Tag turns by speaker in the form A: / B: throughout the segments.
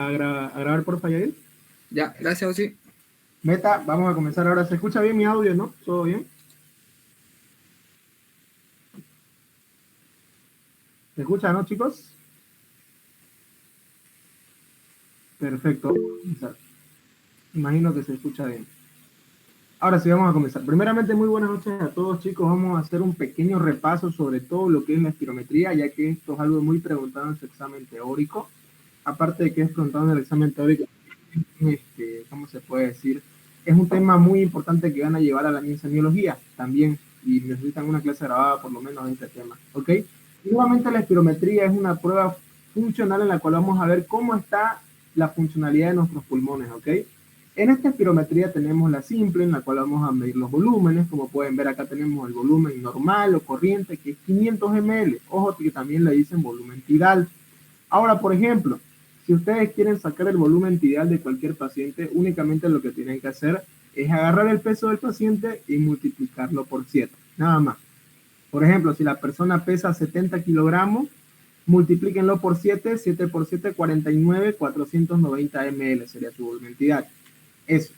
A: A grabar por Yael.
B: Ya, gracias, Osi.
A: Meta, vamos a comenzar ahora. ¿Se escucha bien mi audio, no? ¿Todo bien? ¿Se escucha, no, chicos? Perfecto. Imagino que se escucha bien. Ahora sí, vamos a comenzar. Primeramente, muy buenas noches a todos, chicos. Vamos a hacer un pequeño repaso sobre todo lo que es la espirometría, ya que esto es algo muy preguntado en su examen teórico. Aparte de que es preguntado en el examen teórico, ¿cómo se puede decir? Es un tema muy importante que van a llevar a la semiología también, y necesitan una clase grabada por lo menos de este tema, ¿ok? Y nuevamente la espirometría es una prueba funcional en la cual vamos a ver cómo está la funcionalidad de nuestros pulmones, ¿ok? En esta espirometría tenemos la simple, en la cual vamos a medir los volúmenes. Como pueden ver, acá tenemos el volumen normal o corriente, que es 500 ml. Ojo, que también le dicen volumen tidal. Ahora, por ejemplo, si ustedes quieren sacar el volumen tidal de cualquier paciente, únicamente lo que tienen que hacer es agarrar el peso del paciente y multiplicarlo por 7, nada más. Por ejemplo, si la persona pesa 70 kilogramos, multiplíquenlo por 7, 7 por 7, 49, 490 ml sería su volumen tidal. Eso.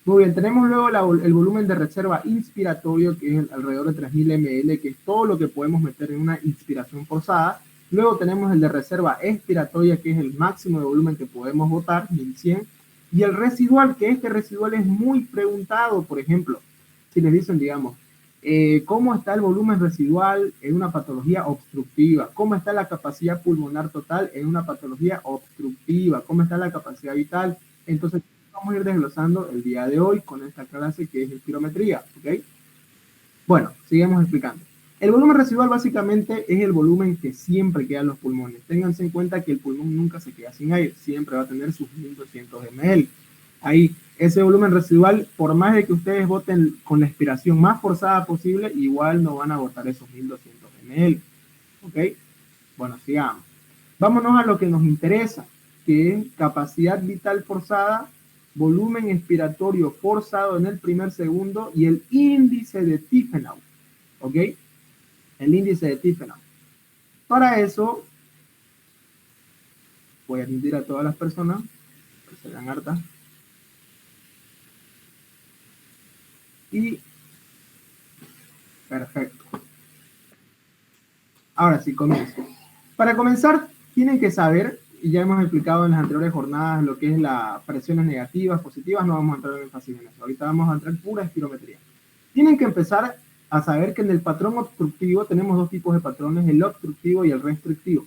A: Muy bien, tenemos luego el volumen de reserva inspiratorio, que es alrededor de 3000 ml, que es todo lo que podemos meter en una inspiración forzada. Luego tenemos el de reserva expiratoria, que es el máximo de volumen que podemos botar, 1100. Y el residual, que este residual es muy preguntado. Por ejemplo, si les dicen, digamos, cómo está el volumen residual en una patología obstructiva, cómo está la capacidad pulmonar total en una patología obstructiva, cómo está la capacidad vital. Entonces, vamos a ir desglosando el día de hoy con esta clase que es espirometría, ¿ok? Bueno, sigamos explicando. El volumen residual básicamente es el volumen que siempre queda en los pulmones. Ténganse en cuenta que el pulmón nunca se queda sin aire, siempre va a tener sus 1200 ml. Ahí, ese volumen residual, por más de que ustedes boten con la expiración más forzada posible, igual no van a botar esos 1200 ml. ¿Ok? Bueno, sigamos. Vámonos a lo que nos interesa, que es capacidad vital forzada, volumen expiratorio forzado en el primer segundo y el índice de Tiefenau. ¿Ok? El índice de Tiefenau. Para eso, voy a admitir a todas las personas que se dan hartas. Y perfecto. Ahora sí, comienzo. Para comenzar, tienen que saber, y ya hemos explicado en las anteriores jornadas lo que es las presiones negativas, positivas, no vamos a entrar en énfasis en eso. Ahorita vamos a entrar en pura espirometría. Tienen que empezar a saber que en el patrón obstructivo tenemos dos tipos de patrones, el obstructivo y el restrictivo.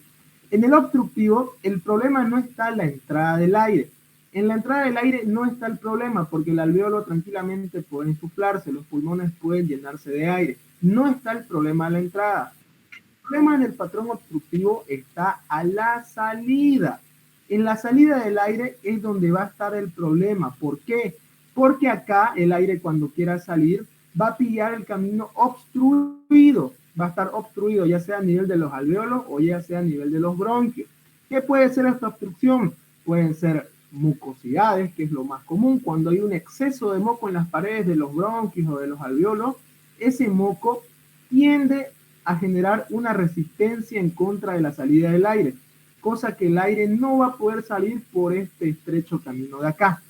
A: En el obstructivo, el problema no está en la entrada del aire. En la entrada del aire no está el problema, porque el alveolo tranquilamente puede insuflarse, los pulmones pueden llenarse de aire. No está el problema en la entrada. El problema en el patrón obstructivo está a la salida. En la salida del aire es donde va a estar el problema. ¿Por qué? Porque acá el aire cuando quiera salir va a pillar el camino obstruido. Va a estar obstruido ya sea a nivel de los alveolos o ya sea a nivel de los bronquios. ¿Qué puede ser esta obstrucción? Pueden ser mucosidades, que es lo más común. Cuando hay un exceso de moco en las paredes de los bronquios o de los alveolos, ese moco tiende a generar una resistencia en contra de la salida del aire, cosa que el aire no va a poder salir por este estrecho camino de acá.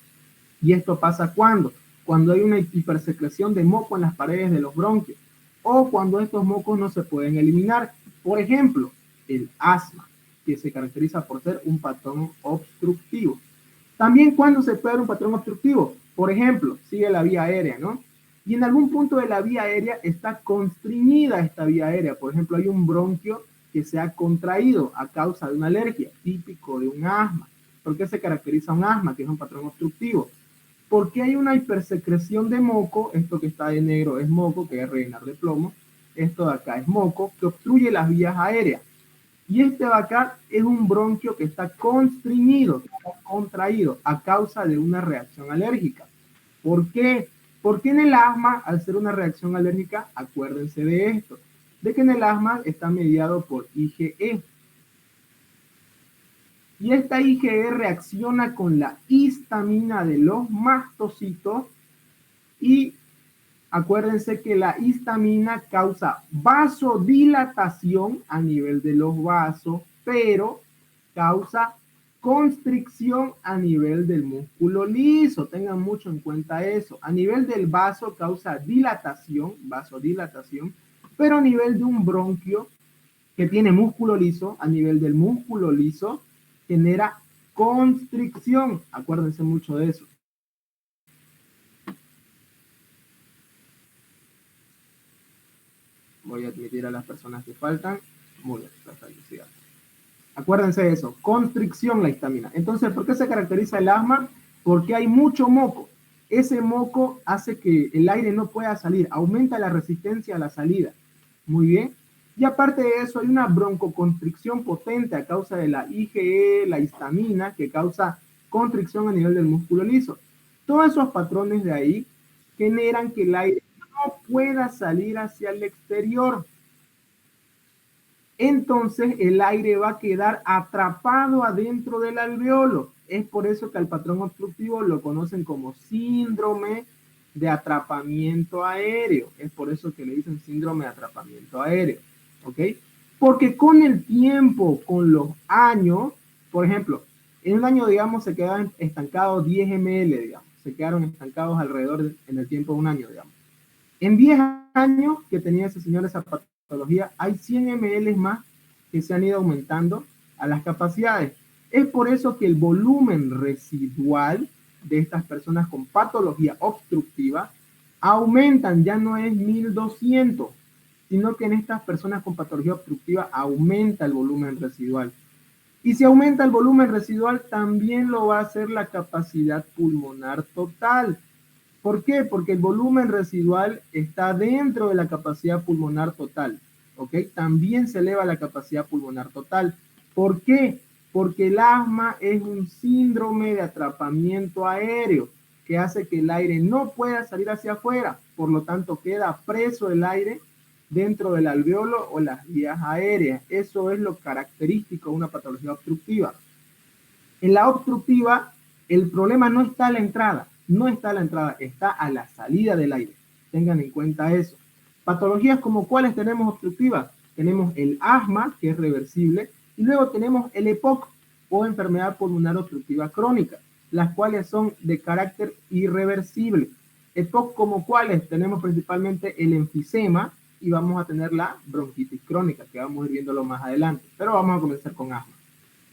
A: ¿Y esto pasa cuando? Cuando hay una hipersecreción de moco en las paredes de los bronquios o cuando estos mocos no se pueden eliminar. Por ejemplo, el asma, que se caracteriza por ser un patrón obstructivo. También cuando se puede dar un patrón obstructivo, por ejemplo, sigue la vía aérea, ¿no? Y en algún punto de la vía aérea está constreñida esta vía aérea. Por ejemplo, hay un bronquio que se ha contraído a causa de una alergia, típico de un asma. ¿Por qué se caracteriza un asma, que es un patrón obstructivo? Porque hay una hipersecreción de moco, esto que está de negro es moco, que es rellenar de plomo, esto de acá es moco, que obstruye las vías aéreas. Y este de acá es un bronquio que está constreñido, que está contraído a causa de una reacción alérgica. ¿Por qué? Porque en el asma, al ser una reacción alérgica, acuérdense de esto, de que en el asma está mediado por IgE. Y esta IgE reacciona con la histamina de los mastocitos y acuérdense que la histamina causa vasodilatación a nivel de los vasos, pero causa constricción a nivel del músculo liso. Tengan mucho en cuenta eso. A nivel del vaso causa dilatación, vasodilatación, pero a nivel de un bronquio que tiene músculo liso, a nivel del músculo liso, genera constricción. Acuérdense mucho de eso. Voy a admitir a las personas que faltan. Muy bien, perfecto, sigamos. Acuérdense de eso, constricción la histamina. Entonces, ¿por qué se caracteriza el asma? Porque hay mucho moco. Ese moco hace que el aire no pueda salir, aumenta la resistencia a la salida. Muy bien. Y aparte de eso, hay una broncoconstricción potente a causa de la IgE, la histamina, que causa constricción a nivel del músculo liso. Todos esos patrones de ahí generan que el aire no pueda salir hacia el exterior. Entonces el aire va a quedar atrapado adentro del alveolo. Es por eso que al patrón obstructivo lo conocen como síndrome de atrapamiento aéreo. Es por eso que le dicen síndrome de atrapamiento aéreo. ¿Ok? Porque con el tiempo, con los años, por ejemplo, en un año, digamos, se quedan estancados 10 ml, digamos. Se quedaron estancados alrededor en el tiempo de un año, digamos. En 10 años que tenía ese señor esa patología, hay 100 ml más que se han ido aumentando a las capacidades. Es por eso que el volumen residual de estas personas con patología obstructiva aumentan, ya no es 1200, sino que en estas personas con patología obstructiva aumenta el volumen residual. Y si aumenta el volumen residual, también lo va a hacer la capacidad pulmonar total. ¿Por qué? Porque el volumen residual está dentro de la capacidad pulmonar total. ¿Ok? También se eleva la capacidad pulmonar total. ¿Por qué? Porque el asma es un síndrome de atrapamiento aéreo que hace que el aire no pueda salir hacia afuera. Por lo tanto, queda preso el aire dentro del alveolo o las vías aéreas. Eso es lo característico de una patología obstructiva. En la obstructiva, el problema no está a la entrada, está a la salida del aire. Tengan en cuenta eso. Patologías como cuáles tenemos obstructivas. Tenemos el asma, que es reversible, y luego tenemos el EPOC, o enfermedad pulmonar obstructiva crónica, las cuales son de carácter irreversible. EPOC como cuáles tenemos principalmente el enfisema, y vamos a tener la bronquitis crónica, que vamos a ir viéndolo más adelante. Pero vamos a comenzar con asma.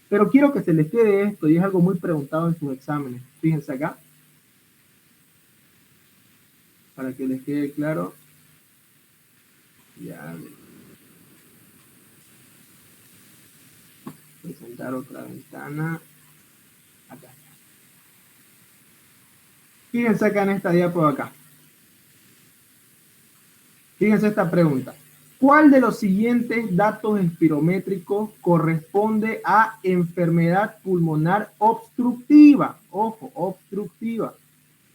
A: Pero quiero que se les quede esto, y es algo muy preguntado en sus exámenes. Fíjense acá. Para que les quede claro. Ya. Presentar otra ventana. Acá. Fíjense acá en esta diapo acá. Fíjense esta pregunta. ¿Cuál de los siguientes datos espirométricos corresponde a enfermedad pulmonar obstructiva? Ojo, obstructiva.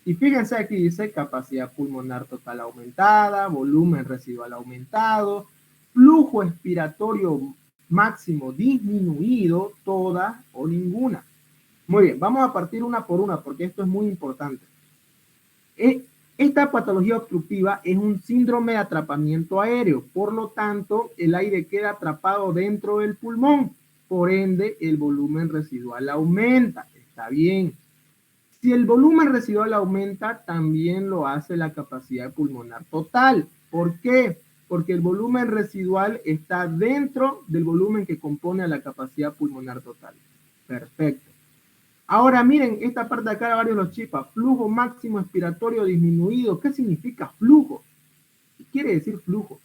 A: Y fíjense aquí dice capacidad pulmonar total aumentada, volumen residual aumentado, flujo expiratorio máximo disminuido, todas o ninguna. Muy bien, vamos a partir una por una porque esto es muy importante. Esta patología obstructiva es un síndrome de atrapamiento aéreo, por lo tanto, el aire queda atrapado dentro del pulmón, por ende, el volumen residual aumenta. Está bien. Si el volumen residual aumenta, también lo hace la capacidad pulmonar total. ¿Por qué? Porque el volumen residual está dentro del volumen que compone a la capacidad pulmonar total. Perfecto. Ahora miren, esta parte de acá varios los chipas. Flujo máximo expiratorio disminuido. ¿Qué significa flujo? ¿Qué quiere decir flujo?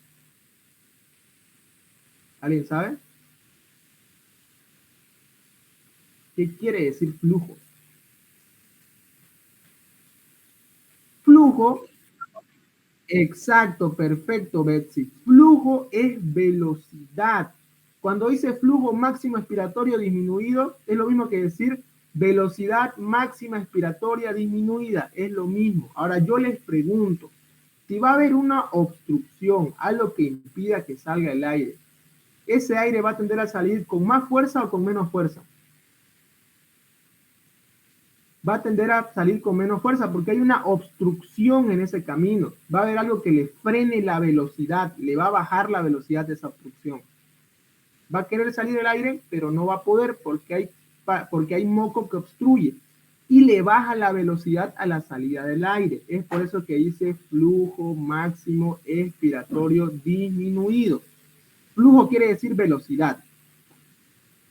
A: ¿Alguien sabe? ¿Qué quiere decir flujo? Flujo, exacto, perfecto, Betsy. Flujo es velocidad. Cuando dice flujo máximo expiratorio disminuido, es lo mismo que decir velocidad máxima expiratoria disminuida. Es lo mismo. Ahora yo les pregunto, si va a haber una obstrucción, algo que impida que salga el aire, ¿ese aire va a tender a salir con más fuerza o con menos fuerza? Va a tender a salir con menos fuerza porque hay una obstrucción en ese camino. Va a haber algo que le frene la velocidad, le va a bajar la velocidad de esa obstrucción. Va a querer salir el aire, pero no va a poder porque hay porque hay moco que obstruye y le baja la velocidad a la salida del aire. Es por eso que dice flujo máximo expiratorio disminuido. Flujo quiere decir velocidad.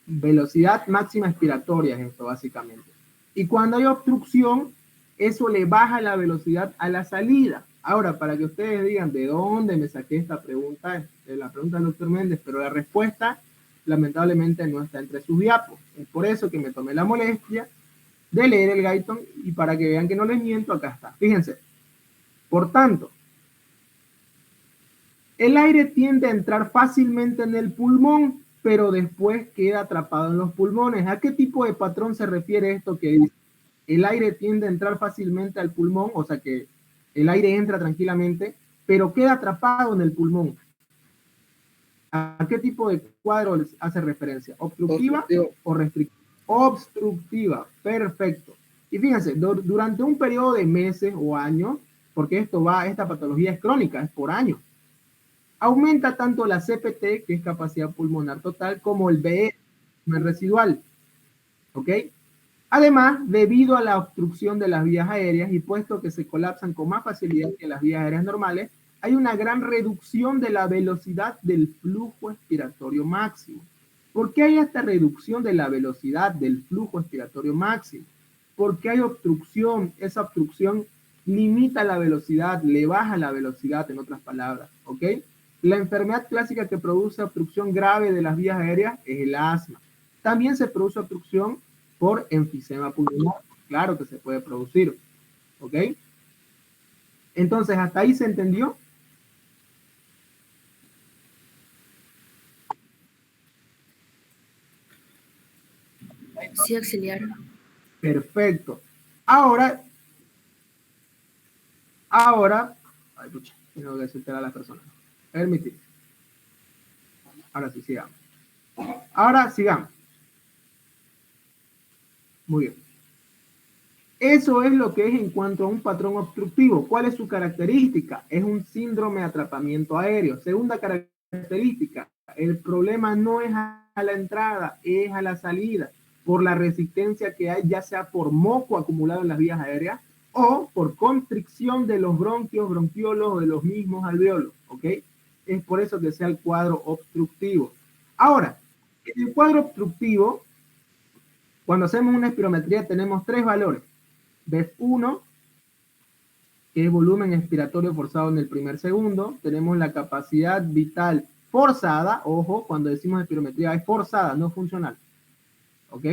A: Velocidad máxima expiratoria es esto básicamente. Y cuando hay obstrucción, eso le baja la velocidad a la salida. Ahora, para que ustedes digan de dónde me saqué esta pregunta, la pregunta del doctor Méndez, pero la respuesta lamentablemente no está entre sus diapos. Es por eso que me tomé la molestia de leer el Guyton y para que vean que no les miento, acá está. Fíjense. Por tanto, el aire tiende a entrar fácilmente en el pulmón, pero después queda atrapado en los pulmones. ¿A qué tipo de patrón se refiere esto que dice? El aire tiende a entrar fácilmente al pulmón, o sea que el aire entra tranquilamente, pero queda atrapado en el pulmón. ¿A qué tipo de cuadro les hace referencia? ¿Obstructiva o restrictiva? Obstructiva, perfecto. Y fíjense, durante un periodo de meses o años, porque esta patología es crónica, es por años, aumenta tanto la CPT, que es capacidad pulmonar total, como el BE, residual. ¿Ok? Además, debido a la obstrucción de las vías aéreas y puesto que se colapsan con más facilidad que las vías aéreas normales, hay una gran reducción de la velocidad del flujo expiratorio máximo. ¿Por qué hay esta reducción de la velocidad del flujo expiratorio máximo? Porque hay obstrucción. Esa obstrucción limita la velocidad, le baja la velocidad, en otras palabras. ¿Ok? La enfermedad clásica que produce obstrucción grave de las vías aéreas es el asma. También se produce obstrucción por enfisema pulmonar. Claro que se puede producir. ¿Ok? Entonces, ¿hasta ahí se entendió?
B: Sí, auxiliar.
A: Perfecto. Ahora, ay, pucha, tengo que aceptar a las personas. Permitir. Ahora sí, sigamos. Ahora sigamos. Muy bien. Eso es lo que es en cuanto a un patrón obstructivo. ¿Cuál es su característica? Es un síndrome de atrapamiento aéreo. Segunda característica, el problema no es a la entrada, es a la salida, por la resistencia que hay, ya sea por moco acumulado en las vías aéreas o por constricción de los bronquios, bronquiolos o de los mismos alveolos. ¿Ok? Es por eso que sea el cuadro obstructivo. Ahora, en el cuadro obstructivo, cuando hacemos una espirometría tenemos tres valores. BEF1, que es volumen expiratorio forzado en el primer segundo. Tenemos la capacidad vital forzada. Ojo, cuando decimos espirometría es forzada, no funcional. ¿Ok?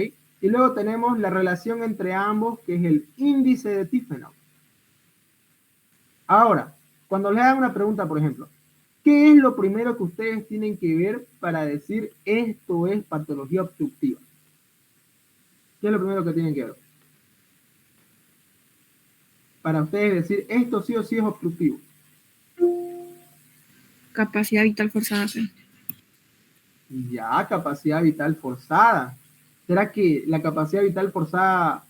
A: Y luego tenemos la relación entre ambos, que es el índice de Tiffenau. Ahora, cuando les hagan una pregunta, por ejemplo, ¿qué es lo primero que ustedes tienen que ver para decir esto es patología obstructiva? ¿Qué es lo primero que tienen que ver? Para ustedes decir esto sí o sí es obstructivo.
B: Capacidad vital forzada. Sí.
A: Ya, capacidad vital forzada. ¿Será que la capacidad vital forzada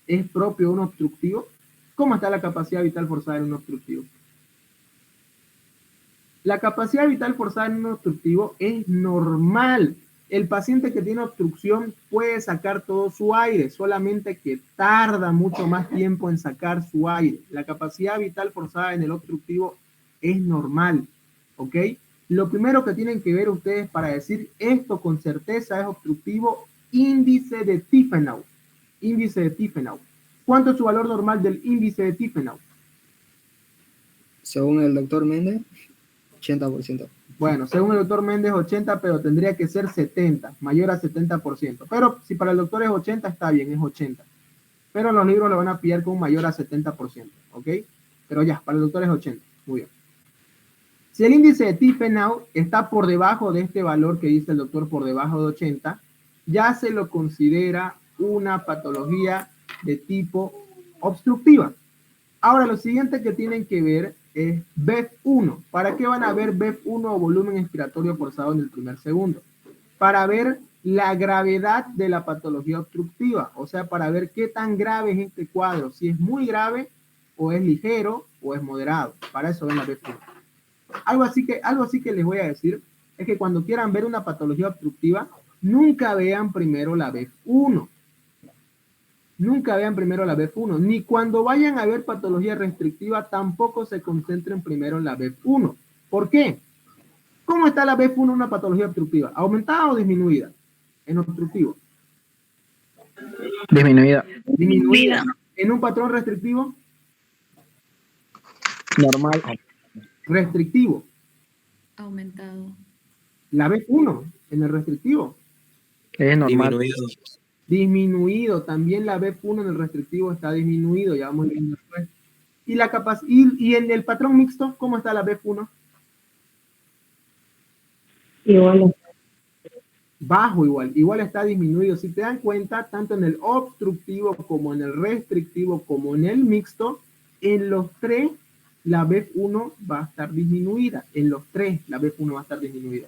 A: es propio de un obstructivo? ¿Cómo está la capacidad vital forzada en un obstructivo? La capacidad vital forzada en un obstructivo es normal. El paciente que tiene obstrucción puede sacar todo su aire, solamente que tarda mucho más tiempo en sacar su aire. La capacidad vital forzada en el obstructivo es normal, ¿ok? Lo primero que tienen que ver ustedes para decir esto con certeza es obstructivo, índice de Tiffenau. Índice de Tiffenau. ¿Cuánto es su valor normal del índice de Tiffenau?
C: Según el doctor Méndez, 80%.
A: Bueno, según el doctor Méndez 80, pero tendría que ser 70, mayor a 70%. Pero si para el doctor es 80, está bien, es 80. Pero en los libros lo van a pillar con mayor a 70%, ¿ok? Pero ya, para el doctor es 80, muy bien. Si el índice de Tiffenau está por debajo de este valor que dice el doctor, por debajo de 80, ya se lo considera una patología de tipo obstructiva. Ahora, lo siguiente que tienen que ver es BEF1. ¿Para qué van a ver BEF1 o volumen expiratorio forzado en el primer segundo? Para ver la gravedad de la patología obstructiva, o sea, para ver qué tan grave es este cuadro, si es muy grave, o es ligero, o es moderado. Para eso ven la BEF1. Algo así que les voy a decir es que cuando quieran ver una patología obstructiva, nunca vean primero la BEF1. Nunca vean primero la BEF1, ni cuando vayan a ver patología restrictiva tampoco se concentren primero en la BEF1. ¿Por qué? ¿Cómo está la BEF1 en una patología obstructiva? ¿Aumentada o disminuida? En obstructivo.
D: Disminuida.
A: Disminuida. ¿En un patrón restrictivo?
D: Normal.
A: Restrictivo.
B: Aumentado.
A: La BEF1 en el restrictivo.
D: Es normal.
E: Disminuido.
A: Disminuido. También la BEF1 en el restrictivo está disminuido. Ya vamos viendo después. Y en el patrón mixto, ¿cómo está la BEF1?
F: Igual.
A: Bajo igual está disminuido. Si te dan cuenta, tanto en el obstructivo como en el restrictivo como en el mixto, en los tres la BEF1 va a estar disminuida. En los tres la BEF1 va a estar disminuida.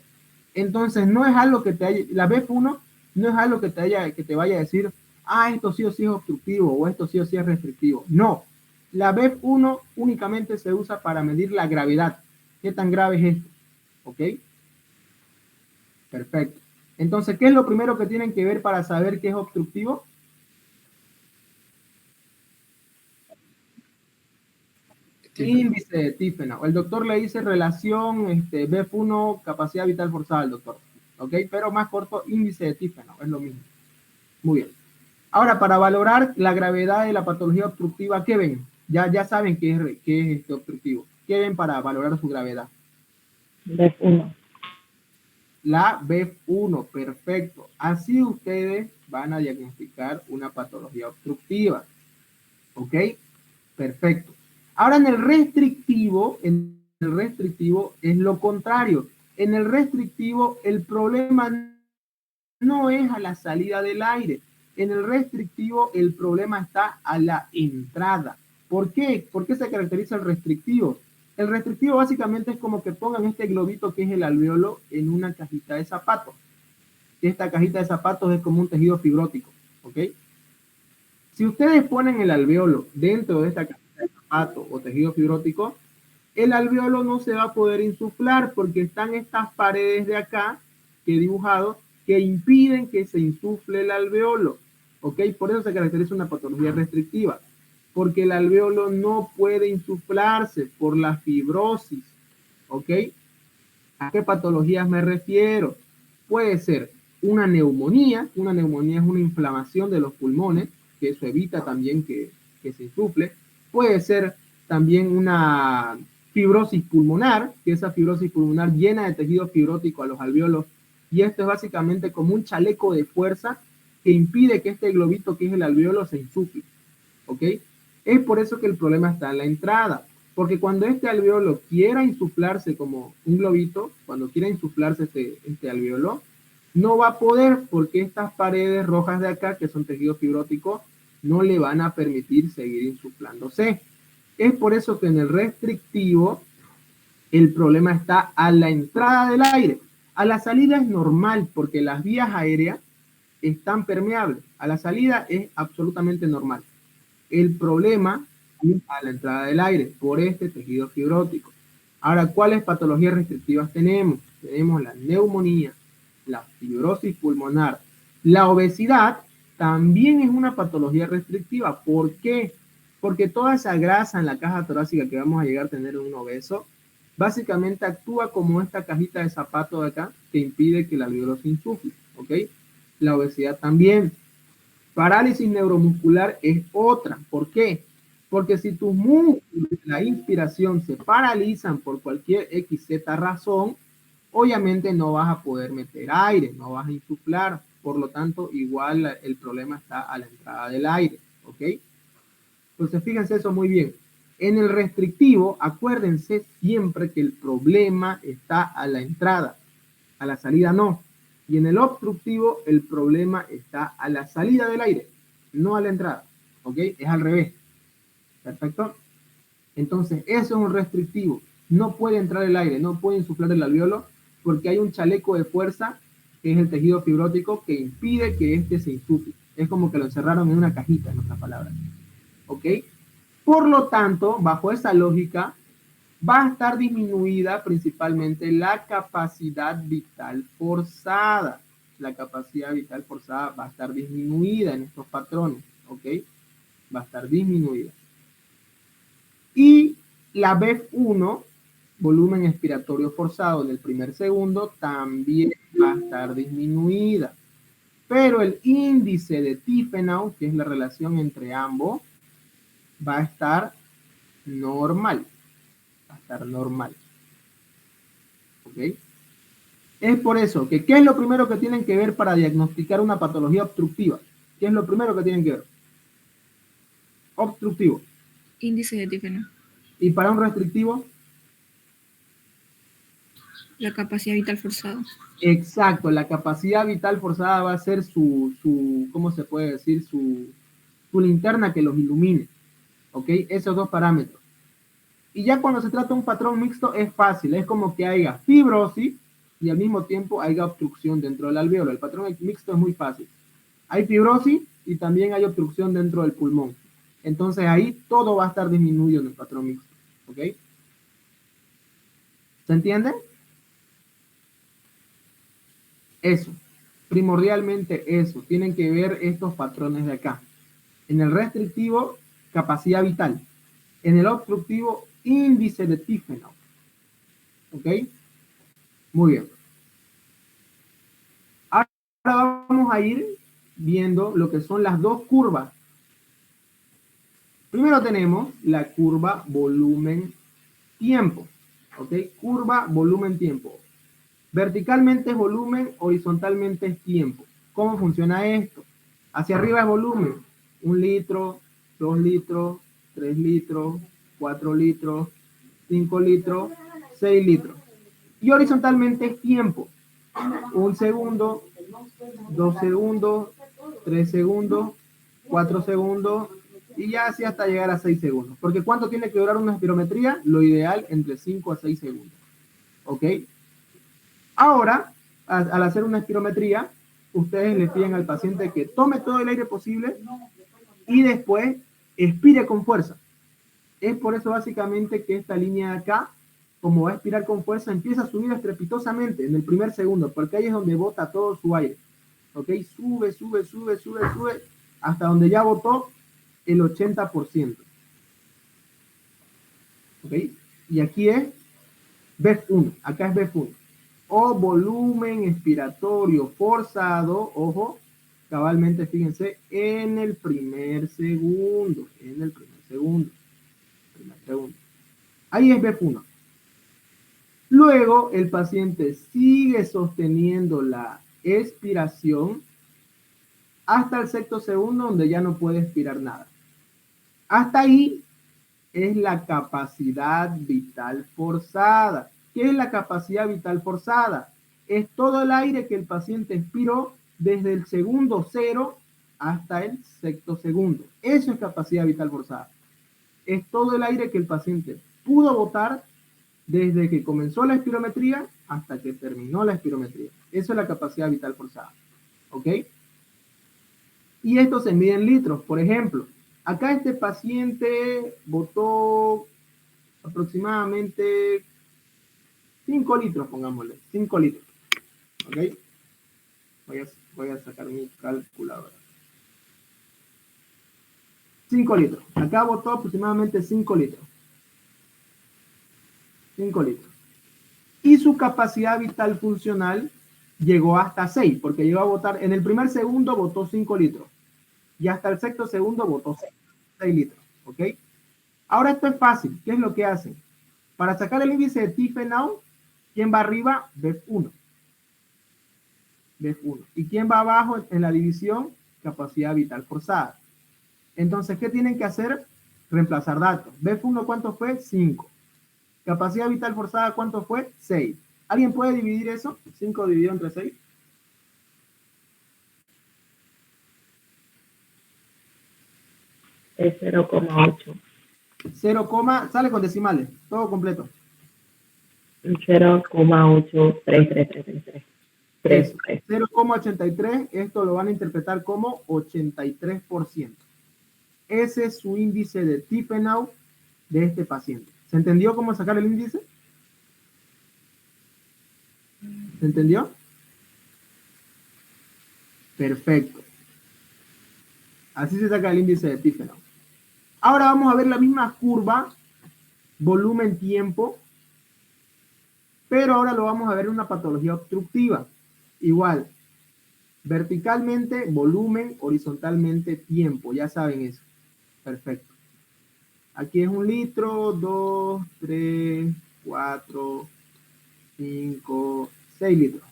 A: Entonces no es algo que la BEF1 no es algo que te vaya a decir, esto sí o sí es obstructivo o esto sí o sí es restrictivo. No, la BEF1 únicamente se usa para medir la gravedad. ¿Qué tan grave es esto? ¿Ok? Perfecto. Entonces, ¿qué es lo primero que tienen que ver para saber qué es obstructivo? Índice de Tiffenau. El doctor le dice relación BEF1, capacidad vital forzada al doctor. ¿Ok? Pero más corto, índice de Tiffenau. Es lo mismo. Muy bien. Ahora, para valorar la gravedad de la patología obstructiva, ¿qué ven? Ya saben qué es obstructivo. ¿Qué ven para valorar su gravedad?
F: BEF1.
A: La BEF1, perfecto. Así ustedes van a diagnosticar una patología obstructiva. ¿Ok? Perfecto. Ahora en el restrictivo es lo contrario. En el restrictivo el problema no es a la salida del aire. En el restrictivo el problema está a la entrada. ¿Por qué? ¿Por qué se caracteriza el restrictivo? El restrictivo básicamente es como que pongan este globito que es el alveolo en una cajita de zapatos. Esta cajita de zapatos es como un tejido fibrótico, ¿ok? Si ustedes ponen el alveolo dentro de esta cajita de zapatos o tejido fibrótico, el alveolo no se va a poder insuflar porque están estas paredes de acá que he dibujado que impiden que se insufle el alveolo, ¿ok? Por eso se caracteriza una patología restrictiva, porque el alveolo no puede insuflarse por la fibrosis, ¿ok? ¿A qué patologías me refiero? Puede ser una neumonía es una inflamación de los pulmones, que eso evita también que se insufle. Puede ser también una fibrosis pulmonar, que esa fibrosis pulmonar llena de tejido fibrótico a los alveolos, y esto es básicamente como un chaleco de fuerza que impide que este globito que es el alveolo se insufle, ¿ok? Es por eso que el problema está en la entrada, porque cuando este alveolo quiera insuflarse como un globito, cuando quiera insuflarse este alveolo, no va a poder porque estas paredes rojas de acá, que son tejido fibrótico, no le van a permitir seguir insuflándose. Es por eso que en el restrictivo el problema está a la entrada del aire. A la salida es normal porque las vías aéreas están permeables. A la salida es absolutamente normal. El problema es a la entrada del aire por este tejido fibrótico. Ahora, ¿cuáles patologías restrictivas tenemos? Tenemos la neumonía, la fibrosis pulmonar, la obesidad también es una patología restrictiva. ¿Por qué? Porque toda esa grasa en la caja torácica que vamos a llegar a tener en un obeso, básicamente actúa como esta cajita de zapato de acá que impide que el alveolo se insufle, ¿ok? La obesidad también. Parálisis neuromuscular es otra. ¿Por qué? Porque si tus músculos, la inspiración se paralizan por cualquier XZ razón, obviamente no vas a poder meter aire, no vas a insuflar, por lo tanto, igual el problema está a la entrada del aire, ¿ok? Entonces, fíjense eso muy bien. En el restrictivo, acuérdense siempre que el problema está a la entrada, a la salida no. Y en el obstructivo, el problema está a la salida del aire, no a la entrada, ¿ok? Es al revés. ¿Perfecto? Entonces, eso es un restrictivo. No puede entrar el aire, no puede insuflar el alveolo, porque hay un chaleco de fuerza, que es el tejido fibrótico, que impide que este se insufle. Es como que lo encerraron en una cajita, en otras palabras. ¿Ok? Por lo tanto, bajo esa lógica, va a estar disminuida principalmente la capacidad vital forzada. La capacidad vital forzada va a estar disminuida en estos patrones. ¿ok? Va a estar disminuida. Y la BEF1, volumen expiratorio forzado del primer segundo, también va a estar disminuida. Pero el índice de Tiefenau, que es la relación entre ambos, va a estar normal. Va a estar normal. ¿Ok? Es por eso que, ¿qué es lo primero que tienen que ver para diagnosticar una patología obstructiva? ¿Qué es lo primero que tienen que ver? Obstructivo.
B: Índice de Tiefenau.
A: Y para un restrictivo,
B: La capacidad vital forzada.
A: exacto, la capacidad vital forzada va a ser ¿cómo se puede decir? Su linterna que los ilumine. ¿Ok? Esos dos parámetros. Y ya cuando se trata de un patrón mixto es fácil, es como que haya fibrosis y al mismo tiempo haya obstrucción dentro del alveolo. El patrón mixto es muy fácil. Hay fibrosis y también hay obstrucción dentro del pulmón. Entonces ahí todo va a estar disminuido en el patrón mixto. ¿Ok? ¿Se entiende? Eso. Primordialmente eso. Tienen que ver estos patrones de acá. En el restrictivo, capacidad vital. En el obstructivo, índice de Tiefenau. ¿Ok? Muy bien. Ahora vamos a ir viendo lo que son las dos curvas. Primero tenemos la curva volumen-tiempo. ¿Ok? Curva volumen-tiempo. Verticalmente es volumen, horizontalmente es tiempo. ¿Cómo funciona esto? Hacia arriba es volumen. 1 litro, 2 litros, 3 litros, 4 litros, 5 litros, 6 litros. Y horizontalmente es tiempo. 1 segundo, 2 segundos, 3 segundos, 4 segundos y ya así hasta llegar a 6 segundos. Porque ¿cuánto tiene que durar una espirometría? Lo ideal entre 5 a 6 segundos. ¿Ok? Ahora, al hacer una espirometría, ustedes le piden al paciente que tome todo el aire posible y después expire con fuerza. Es por eso básicamente que esta línea de acá, como va a expirar con fuerza, empieza a subir estrepitosamente en el primer segundo, porque ahí es donde bota todo su aire. ¿Ok? Sube, sube, sube, sube, sube, hasta donde ya botó el 80%. ¿Ok? Y aquí es BEF1, acá es BEF1. O volumen expiratorio forzado, ojo, cabalmente, fíjense, en el primer segundo, Ahí es BEF1. Luego el paciente sigue sosteniendo la expiración hasta el sexto segundo, donde ya no puede expirar nada. Hasta ahí es la capacidad vital forzada. ¿Qué es la capacidad vital forzada? Es todo el aire que el paciente expiró desde el segundo 0 hasta el sexto segundo. Eso es capacidad vital forzada. Es todo el aire que el paciente pudo botar desde que comenzó la espirometría hasta que terminó la espirometría. Eso es la capacidad vital forzada. ¿Ok? Y esto se mide en litros. Por ejemplo, acá este paciente botó aproximadamente 5 litros, pongámosle, 5 litros. ¿Ok? Voy a sacar mi calculadora. 5 litros. Acá botó aproximadamente 5 litros. 5 litros. Y su capacidad vital funcional llegó hasta 6, porque llegó a botar, en el primer segundo botó 5 litros. Y hasta el sexto segundo botó 6 litros. ¿Ok? Ahora esto es fácil. ¿Qué es lo que hacen? Para sacar el índice de Tiefenau, ¿quién va arriba? BEF1. BEF1. ¿Y quién va abajo en la división? Capacidad vital forzada. Entonces, ¿qué tienen que hacer? Reemplazar datos. BEF1, ¿cuánto fue? 5. Capacidad vital forzada, ¿cuánto fue? 6. ¿Alguien puede dividir eso? 5 dividido entre 6.
F: Es 0,8.
A: 0, sale con decimales, todo completo.
F: 0,83333.
A: Eso, 0,83, esto lo van a interpretar como 83%. Ese es su índice de Tiefenau de este paciente. ¿Se entendió cómo sacar el índice? ¿Se entendió? Perfecto. Así se saca el índice de Tiffenau. Ahora vamos a ver la misma curva, volumen-tiempo, pero ahora lo vamos a ver en una patología obstructiva. Igual, verticalmente, volumen, horizontalmente, tiempo. Ya saben eso. Perfecto. Aquí es 1 litro, 2, 3, 4, 5, 6 litros.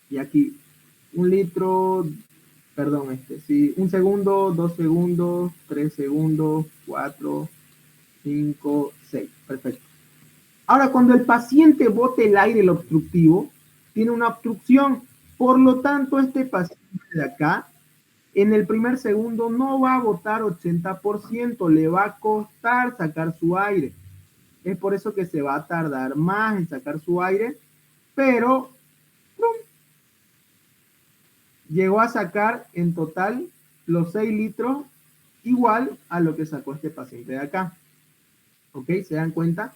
A: Y aquí 1 litro, perdón, sí, 1 segundo, 2 segundos, 3 segundos, 4, 5, 6. Perfecto. Ahora, cuando el paciente bote el aire, el obstructivo, tiene una obstrucción. Por lo tanto, este paciente de acá, en el primer segundo, no va a botar 80%, le va a costar sacar su aire. Es por eso que se va a tardar más en sacar su aire, pero ¡prum!, llegó a sacar en total los 6 litros, igual a lo que sacó este paciente de acá. ¿Ok? ¿Se dan cuenta?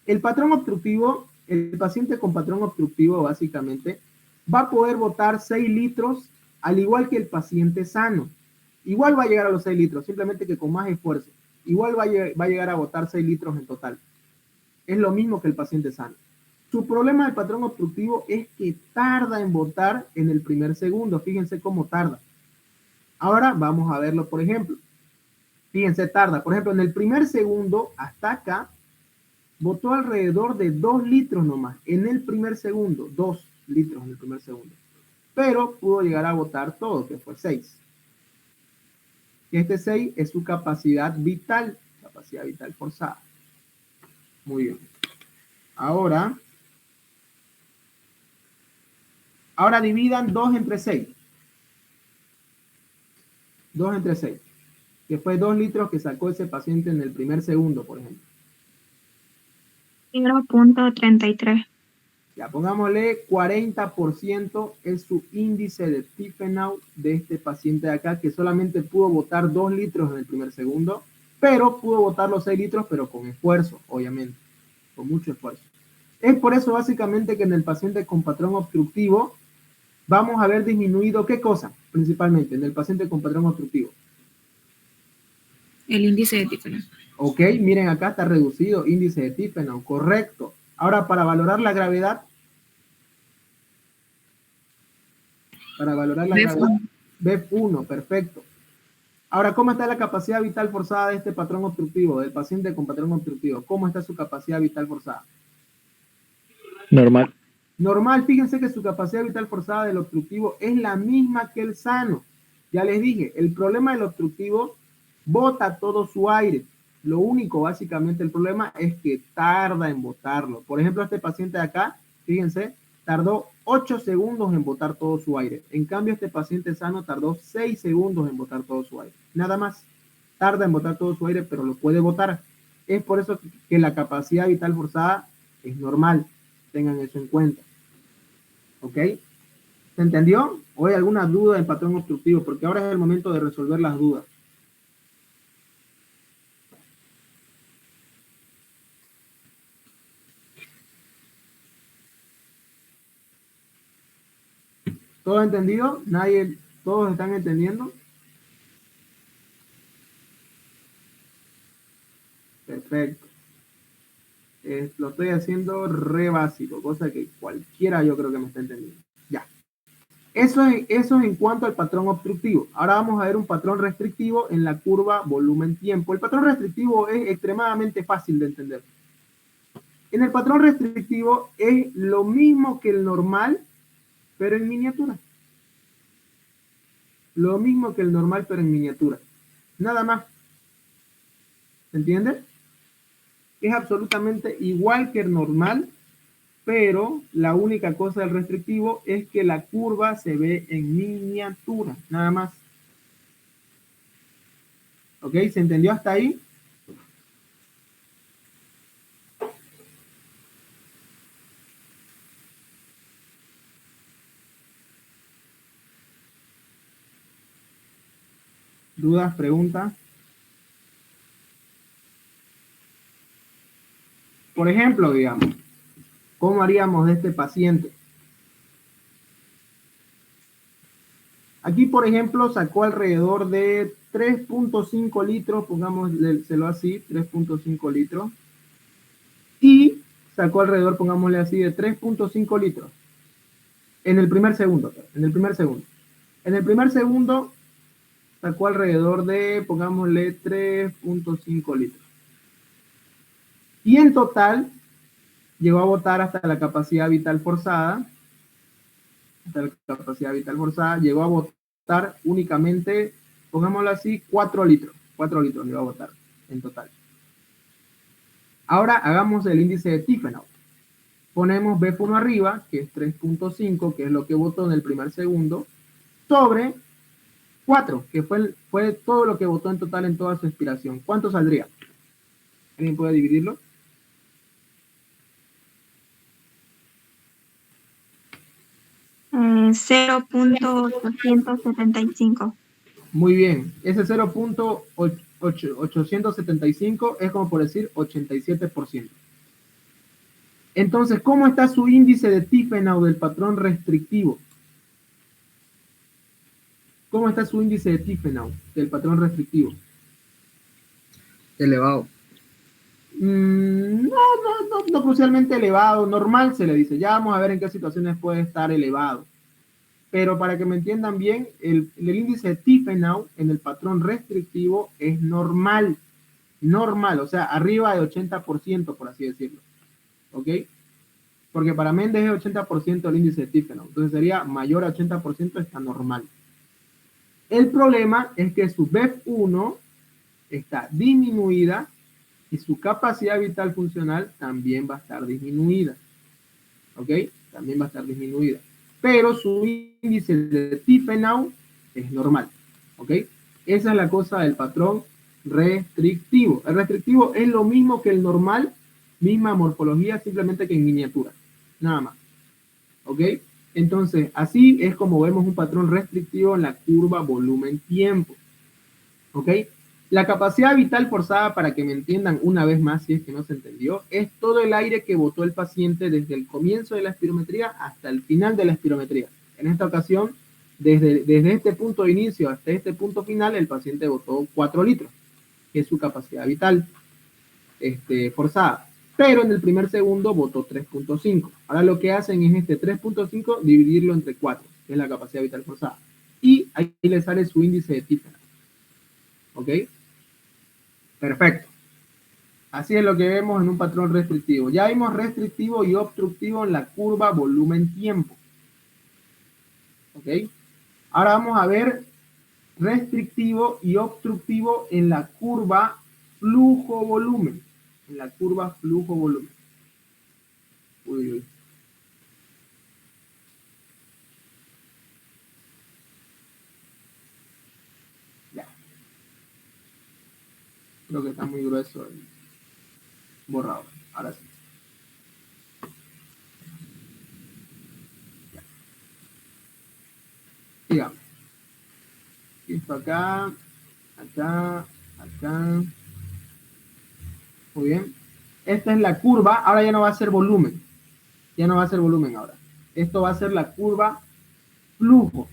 A: El patrón obstructivo, el paciente con patrón obstructivo básicamente va a poder botar 6 litros al igual que el paciente sano. Igual va a llegar a los 6 litros, simplemente que con más esfuerzo. Igual va a llegar a botar 6 litros en total. Es lo mismo que el paciente sano. Su problema del patrón obstructivo es que tarda en botar en el primer segundo. Fíjense cómo tarda. Ahora vamos a verlo, por ejemplo. Fíjense, tarda. Por ejemplo, en el primer segundo, hasta acá, botó alrededor de 2 litros nomás. En el primer segundo, 2 litros en el primer segundo. Pero pudo llegar a botar todo, que fue 6. Este 6 es su capacidad vital forzada. Muy bien. Ahora dividan 2 entre 6. 2 entre 6. Que fue 2 litros que sacó ese paciente en el primer segundo, por ejemplo.
B: 0.33.
A: Ya, pongámosle 40% es su índice de Tiffenau de este paciente de acá, que solamente pudo botar 2 litros en el primer segundo, pero pudo botar los 6 litros, pero con esfuerzo, obviamente, con mucho esfuerzo. Es por eso básicamente que en el paciente con patrón obstructivo vamos a ver disminuido, ¿qué cosa? Principalmente en el paciente con patrón obstructivo.
B: El índice de Tiffenau.
A: Ok, miren acá está reducido, índice de Tiffenau, correcto. Ahora, para valorar la gravedad, BEF1, perfecto. Ahora, ¿cómo está la capacidad vital forzada de este patrón obstructivo, del paciente con patrón obstructivo? ¿Cómo está su capacidad vital forzada?
F: Normal.
A: Normal, fíjense que su capacidad vital forzada del obstructivo es la misma que el sano. Ya les dije, el problema del obstructivo bota todo su aire. Lo único, básicamente, el problema es que tarda en botarlo. Por ejemplo, este paciente de acá, fíjense, tardó 8 segundos en botar todo su aire. En cambio, este paciente sano tardó 6 segundos en botar todo su aire. Nada más. Tarda en botar todo su aire, pero lo puede botar. Es por eso que la capacidad vital forzada es normal. Tengan eso en cuenta. ¿Ok? ¿Se entendió? ¿O hay alguna duda del patrón obstructivo? Porque ahora es el momento de resolver las dudas. ¿Todo entendido? ¿Nadie? ¿Todos están entendiendo? Perfecto. Lo estoy haciendo re básico, cosa que cualquiera yo creo que me está entendiendo. Ya. Eso es en cuanto al patrón obstructivo. Ahora vamos a ver un patrón restrictivo en la curva volumen-tiempo. El patrón restrictivo es extremadamente fácil de entender. En el patrón restrictivo es lo mismo que el normal, pero en miniatura. Lo mismo que el normal, pero en miniatura. Nada más. ¿Se entiende? Es absolutamente igual que el normal, pero la única cosa del restrictivo es que la curva se ve en miniatura, nada más. ¿Ok? ¿Se entendió hasta ahí? ¿Dudas, preguntas? Por ejemplo, digamos, ¿cómo haríamos de este paciente? Aquí, por ejemplo, sacó alrededor de 3.5 litros, pongámoslo así, 3.5 litros. Y sacó alrededor, pongámosle así, de 3.5 litros. En el primer segundo, en el primer segundo. En el primer segundo sacó alrededor de, pongámosle, 3.5 litros. Y en total llegó a botar hasta la capacidad vital forzada. Hasta la capacidad vital forzada llegó a botar únicamente, pongámoslo así, 4 litros. 4 litros llegó a botar en total. Ahora hagamos el índice de Tiefenau. Ponemos B1 arriba, que es 3.5, que es lo que botó en el primer segundo, sobre 4, que fue todo lo que botó en total en toda su expiración. ¿Cuánto saldría? ¿Alguien puede dividirlo?
B: Eh, 0.875.
A: Muy bien. Ese 0.875 es como por decir 87%. Entonces, ¿cómo está su índice de Tiefenau del patrón restrictivo? ¿Cómo está su índice de Tiefenau del patrón restrictivo?
C: Elevado.
A: No crucialmente elevado, normal se le dice. Ya vamos a ver en qué situaciones puede estar elevado. Pero para que me entiendan bien, el índice de Tiefenau en el patrón restrictivo es normal. Normal, o sea, arriba de 80%, por así decirlo. ¿Ok? Porque para Méndez es 80% el índice de Tiefenau. Entonces sería mayor a 80%, está normal. El problema es que su BEF1 está disminuida y su capacidad vital funcional también va a estar disminuida. ¿Ok? También va a estar disminuida. Pero su índice de Tiefenau es normal. ¿Ok? Esa es la cosa del patrón restrictivo. El restrictivo es lo mismo que el normal, misma morfología, simplemente que en miniatura. Nada más. ¿Ok? Entonces, así es como vemos un patrón restrictivo en la curva volumen-tiempo. ¿Ok? La capacidad vital forzada, para que me entiendan una vez más, si es que no se entendió, es todo el aire que botó el paciente desde el comienzo de la espirometría hasta el final de la espirometría. En esta ocasión, desde este punto de inicio hasta este punto final, el paciente botó 4 litros, que es su capacidad vital forzada. Pero en el primer segundo botó 3.5. Ahora lo que hacen es este 3.5 dividirlo entre 4, que es la capacidad vital forzada. Y ahí le sale su índice de Tiefenau. ¿Ok? Perfecto. Así es lo que vemos en un patrón restrictivo. Ya vimos restrictivo y obstructivo en la curva volumen-tiempo. ¿Ok? Ahora vamos a ver restrictivo y obstructivo en la curva flujo-volumen. En la curva flujo-volumen. Uy, uy. Ya. Creo que está muy grueso el borrador. Ahora sí. Ya. Sigamos. Esto acá, acá, acá. Muy bien. Esta es la curva. Ahora ya no va a ser volumen. Ya no va a ser volumen ahora. Esto va a ser la curva flujo.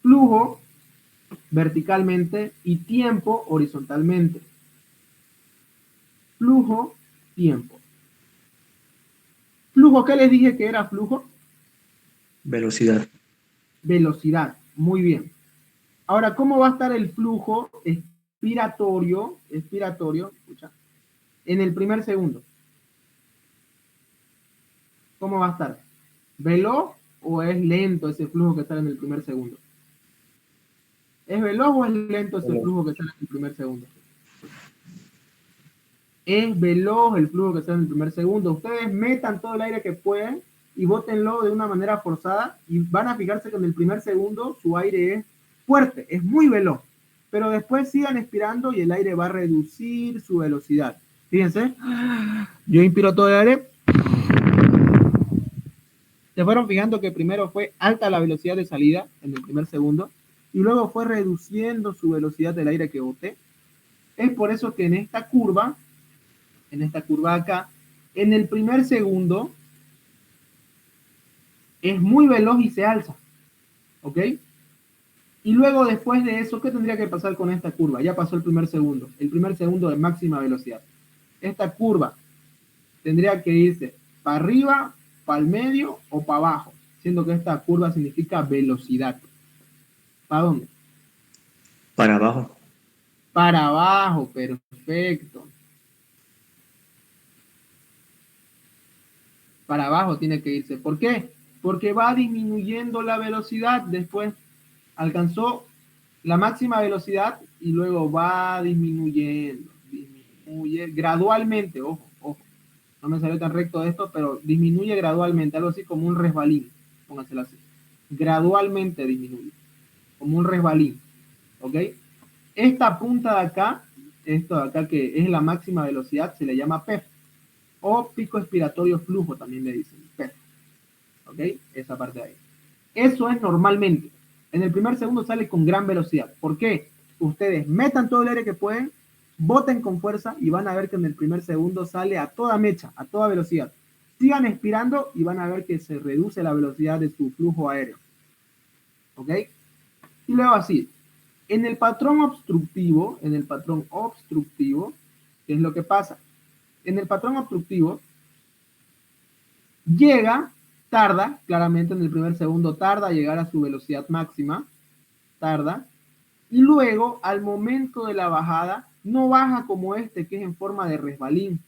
A: Flujo verticalmente y tiempo horizontalmente. Flujo, tiempo. Flujo, ¿qué les dije que era flujo?
D: Velocidad.
A: Velocidad. Muy bien. Ahora, ¿cómo va a estar el flujo expiratorio, escucha, en el primer segundo? ¿Cómo va a estar? ¿Veloz o es lento ese flujo que está en el primer segundo? ¿Es veloz o es lento ese flujo que está en el primer segundo? Es veloz el flujo que está en el primer segundo. Ustedes metan todo el aire que pueden y bótenlo de una manera forzada y van a fijarse que en el primer segundo su aire es fuerte, es muy veloz. Pero después sigan expirando y el aire va a reducir su velocidad. Fíjense, yo inspiro todo el aire. Se fueron fijando que primero fue alta la velocidad de salida en el primer segundo y luego fue reduciendo su velocidad del aire que boté. Es por eso que en esta curva acá, en el primer segundo es muy veloz y se alza. ¿Ok? Y luego, después de eso, ¿qué tendría que pasar con esta curva? Ya pasó el primer segundo de máxima velocidad. Esta curva tendría que irse para arriba, para el medio o para abajo, siendo que esta curva significa velocidad. ¿Para dónde?
D: Para abajo.
A: Para abajo, perfecto. Para abajo tiene que irse. ¿Por qué? Porque va disminuyendo la velocidad, después alcanzó la máxima velocidad y luego va disminuyendo, disminuye gradualmente, ojo, no me salió tan recto esto, pero disminuye gradualmente, algo así como un resbalín, póngaselo así, gradualmente disminuye, como un resbalín, ¿ok? Esta punta de acá, esto de acá que es la máxima velocidad, se le llama PEF, o pico expiratorio flujo también le dicen, PEF, ¿ok? Esa parte de ahí. Eso es normalmente. En el primer segundo sale con gran velocidad. ¿Por qué? Ustedes metan todo el aire que pueden, boten con fuerza y van a ver que en el primer segundo sale a toda mecha, a toda velocidad. Sigan expirando y van a ver que se reduce la velocidad de su flujo aéreo. ¿Ok? Y luego así. En el patrón obstructivo, ¿qué es lo que pasa? En el patrón obstructivo, tarda, claramente en el primer segundo tarda a llegar a su velocidad máxima, tarda, y luego al momento de la bajada no baja como este que es en forma de resbalín,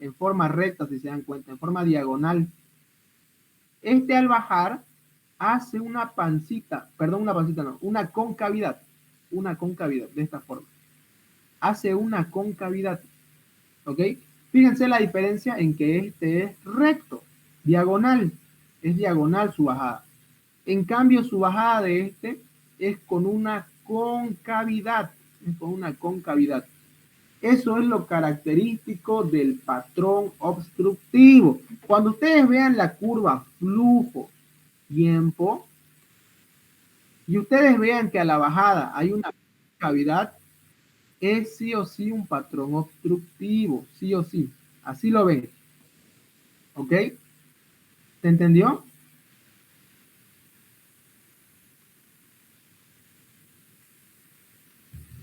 A: en forma recta si se dan cuenta, en forma diagonal. Este al bajar hace una concavidad de esta forma. Hace una concavidad, ¿ok? Fíjense la diferencia en que este es recto, diagonal, es diagonal su bajada. En cambio, su bajada de este es con una concavidad, Eso es lo característico del patrón obstructivo. Cuando ustedes vean la curva flujo-tiempo y ustedes vean que a la bajada hay una concavidad, es sí o sí un patrón obstructivo, sí o sí. Así lo ven. ¿Ok? ¿Se entendió?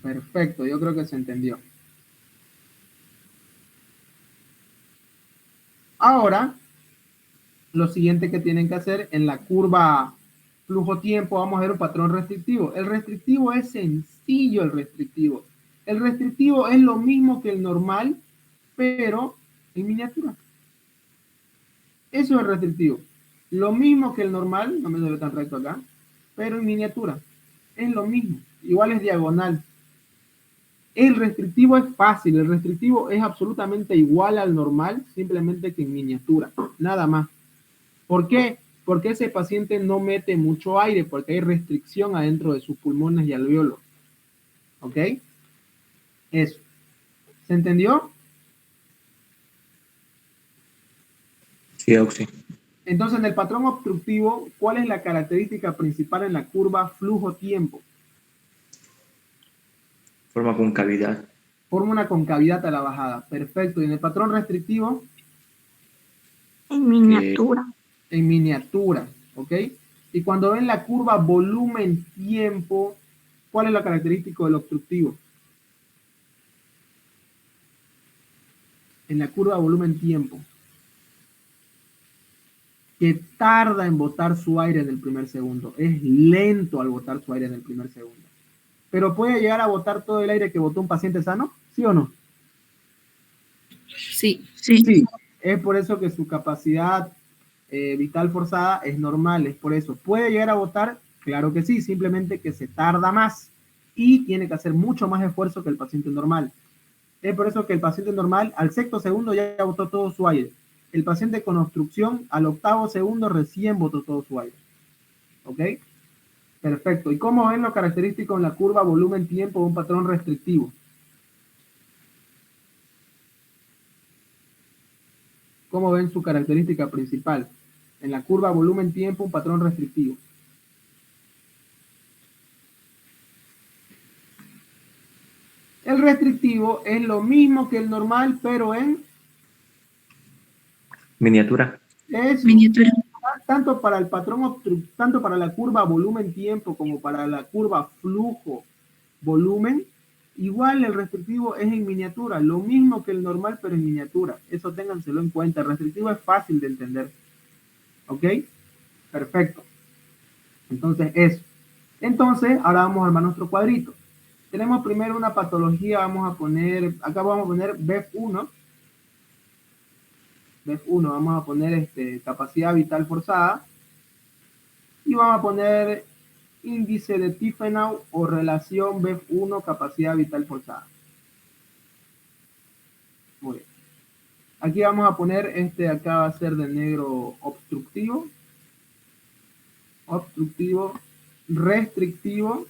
A: Perfecto, yo creo que se entendió. Ahora, lo siguiente que tienen que hacer en la curva flujo-tiempo, vamos a ver un patrón restrictivo. El restrictivo es sencillo, el restrictivo. El restrictivo es lo mismo que el normal, pero en miniatura. Eso es restrictivo. Lo mismo que el normal, no me sale tan recto acá, pero en miniatura. Es lo mismo. Igual es diagonal. El restrictivo es fácil. El restrictivo es absolutamente igual al normal, simplemente que en miniatura. Nada más. ¿Por qué? Porque ese paciente no mete mucho aire, porque hay restricción adentro de sus pulmones y alvéolos. ¿Ok? Eso. ¿Se entendió?
D: Sí, Auxi.
A: Entonces, en el patrón obstructivo, ¿cuál es la característica principal en la curva flujo-tiempo?
D: Forma concavidad.
A: Forma una concavidad a la bajada. Perfecto. ¿Y en el patrón restrictivo?
B: En miniatura.
A: En miniatura. ¿Ok? Y cuando ven la curva volumen-tiempo, ¿cuál es la característica del obstructivo? En la curva volumen-tiempo. Que tarda en botar su aire en el primer segundo. Es lento al botar su aire en el primer segundo. Pero puede llegar a botar todo el aire que botó un paciente sano, ¿sí o no?
B: Sí. Sí.
A: Sí. Es por eso que su capacidad vital forzada es normal, es por eso. ¿Puede llegar a botar? Claro que sí, simplemente que se tarda más y tiene que hacer mucho más esfuerzo que el paciente normal. Es por eso que el paciente normal al sexto segundo ya botó todo su aire. El paciente con obstrucción al octavo segundo recién botó todo su aire. ¿Ok? Perfecto. ¿Y cómo ven lo característico en la curva volumen-tiempo de un patrón restrictivo? ¿Cómo ven su característica principal? En la curva volumen-tiempo, un patrón restrictivo. El restrictivo es lo mismo que el normal, pero en
D: Miniatura.
A: eso.
B: Miniatura.
A: tanto para el patrón tanto para la curva volumen-tiempo como para la curva flujo-volumen, igual el restrictivo es en miniatura, lo mismo que el normal, pero en miniatura. Eso ténganselo en cuenta. El restrictivo es fácil de entender. ¿Ok? Perfecto. Entonces, eso. Entonces, ahora vamos a armar nuestro cuadrito. Tenemos primero una patología, acá vamos a poner BEF1. BEF1, vamos a poner capacidad vital forzada. Y vamos a poner índice de Tiefenau o relación BEF1 capacidad vital forzada. Muy bien. Aquí vamos a poner, acá va a ser de negro obstructivo, restrictivo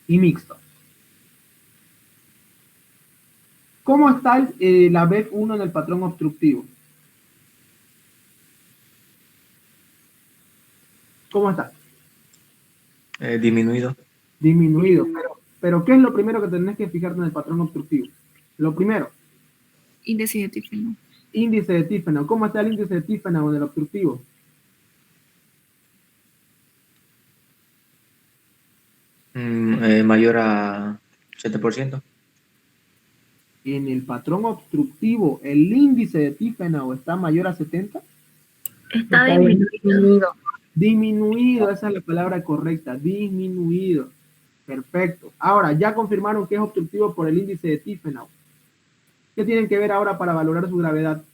A: y mixto. ¿Cómo está la BEF1 en el patrón obstructivo? ¿Cómo está?
D: Disminuido.
A: Disminuido. Pero ¿qué es lo primero que tenés que fijarte en el patrón obstructivo? Lo primero.
B: Índice de Tiefenau.
A: Índice de Tiefenau. ¿Cómo está el índice de Tiefenau en el obstructivo?
D: Mayor a 7%.
A: En el patrón obstructivo, ¿el índice de Tiefenau está mayor a 70?
F: Está disminuido.
A: Disminuido, esa es la palabra correcta, disminuido. Perfecto. Ahora, ya confirmaron que es obstructivo por el índice de Tiefenau. ¿Qué tienen que ver ahora para valorar su gravedad?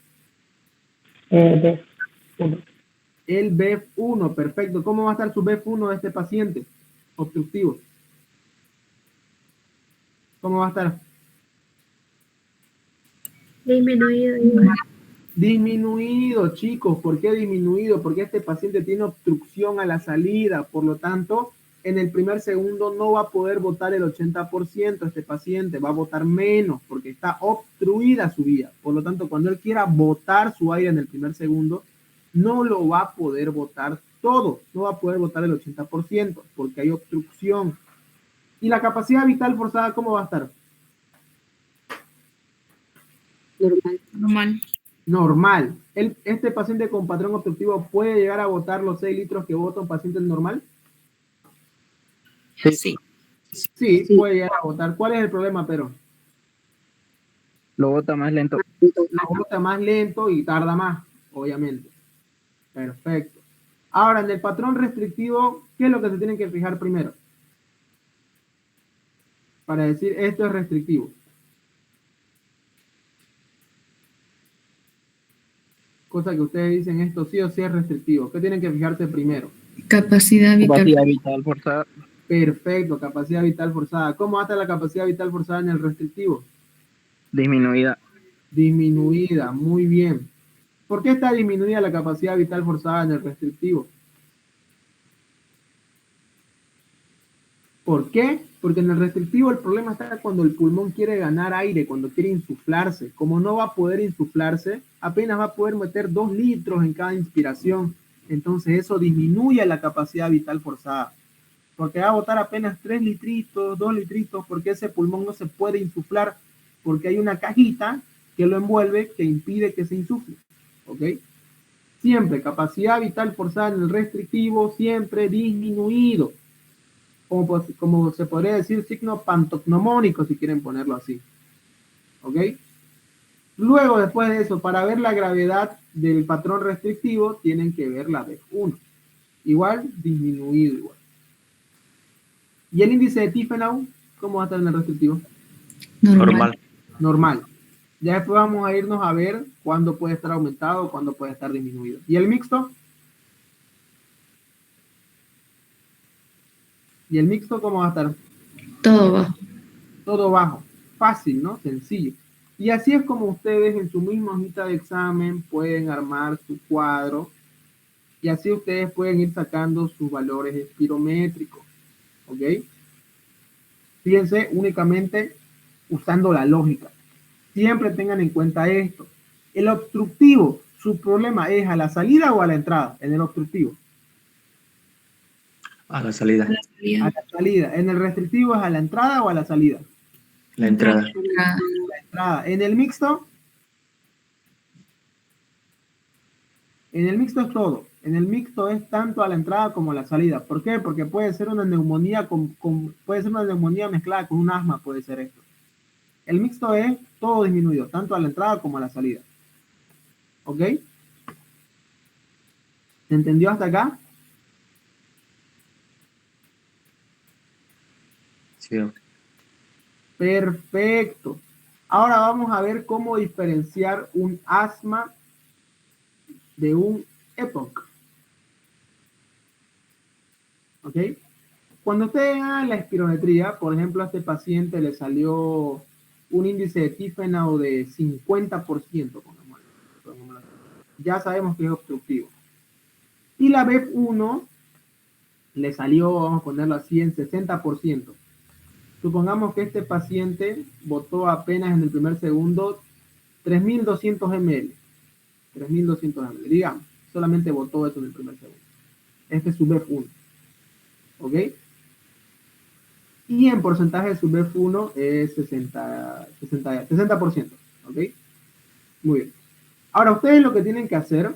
F: BEF1.
A: El BEF1, perfecto. ¿Cómo va a estar su BEF1 de este paciente obstructivo? ¿Cómo va a estar?
F: Disminuido.
A: Disminuido, chicos. ¿Por qué disminuido? Porque este paciente tiene obstrucción a la salida. Por lo tanto, en el primer segundo no va a poder botar el 80%. Este paciente va a botar menos porque está obstruida su vía. Por lo tanto, cuando él quiera botar su aire en el primer segundo, no lo va a poder botar todo. No va a poder botar el 80% porque hay obstrucción. ¿Y la capacidad vital forzada cómo va a estar? Normal. ¿Este paciente con patrón obstructivo puede llegar a botar los 6 litros que bota un paciente normal?
B: Sí.
A: Sí, puede llegar a botar. ¿Cuál es el problema, pero?
C: Lo bota más lento.
A: Lo bota más lento y tarda más, obviamente. Perfecto. Ahora, en el patrón restrictivo, ¿qué es lo que se tienen que fijar primero? Para decir esto es restrictivo. Cosa que ustedes dicen, esto sí o sí es restrictivo. ¿Qué tienen que fijarse primero?
B: Capacidad vital.
C: Capacidad vital forzada.
A: Perfecto, capacidad vital forzada. ¿Cómo va a estar la capacidad vital forzada en el restrictivo?
C: Disminuida.
A: Disminuida, muy bien. ¿Por qué está disminuida la capacidad vital forzada en el restrictivo? ¿Por qué? Porque en el restrictivo el problema está cuando el pulmón quiere ganar aire, cuando quiere insuflarse. Como no va a poder insuflarse, apenas va a poder meter 2 litros en cada inspiración. Entonces eso disminuye la capacidad vital forzada. Porque va a botar apenas 3 litritos, 2 litritos, porque ese pulmón no se puede insuflar, porque hay una cajita que lo envuelve que impide que se insufle. ¿Ok? Siempre capacidad vital forzada en el restrictivo, siempre disminuido. Como se podría decir, signo pantognomónico, si quieren ponerlo así. ¿Ok? Luego, después de eso, para ver la gravedad del patrón restrictivo, tienen que ver la BEF1. Igual, disminuido igual. ¿Y el índice de Tiefenau? ¿Cómo va a estar en el restrictivo?
D: Normal.
A: Normal. Ya después vamos a irnos a ver cuándo puede estar aumentado, cuándo puede estar disminuido. ¿Y el mixto? ¿Y el mixto cómo va a estar?
B: Todo bajo.
A: Todo bajo. Fácil, ¿no? Sencillo. Y así es como ustedes en su misma hojita de examen pueden armar su cuadro y así ustedes pueden ir sacando sus valores espirométricos. ¿Ok? Fíjense únicamente usando la lógica. Siempre tengan en cuenta esto. El obstructivo, su problema es a la salida o a la entrada en el obstructivo.
D: A la salida.
A: A la salida. En el restrictivo es a la entrada o a la salida.
D: La entrada.
A: La entrada. En el mixto es todo. En el mixto es tanto a la entrada como a la salida. ¿Por qué? Porque puede ser una neumonía puede ser una neumonía mezclada con un asma, puede ser esto. El mixto es todo disminuido, tanto a la entrada como a la salida. ¿Ok? ¿Se entendió hasta acá?
D: Sí.
A: Perfecto. Ahora vamos a ver cómo diferenciar un asma de un EPOC. ¿Ok? Cuando ustedes hagan la espirometría, por ejemplo, a este paciente le salió un índice de Tiffenau de 50%, pongámoslo así. Ya sabemos que es obstructivo. Y la BEF1 le salió, vamos a ponerlo así, en 60%. Supongamos que este paciente botó apenas en el primer segundo 3.200 ml. 3.200 ml, digamos. Solamente botó eso en el primer segundo. Este es su BEF1. ¿Ok? Y en porcentaje de su BEF1 es 60%. ¿Ok? Muy bien. Ahora, ustedes lo que tienen que hacer,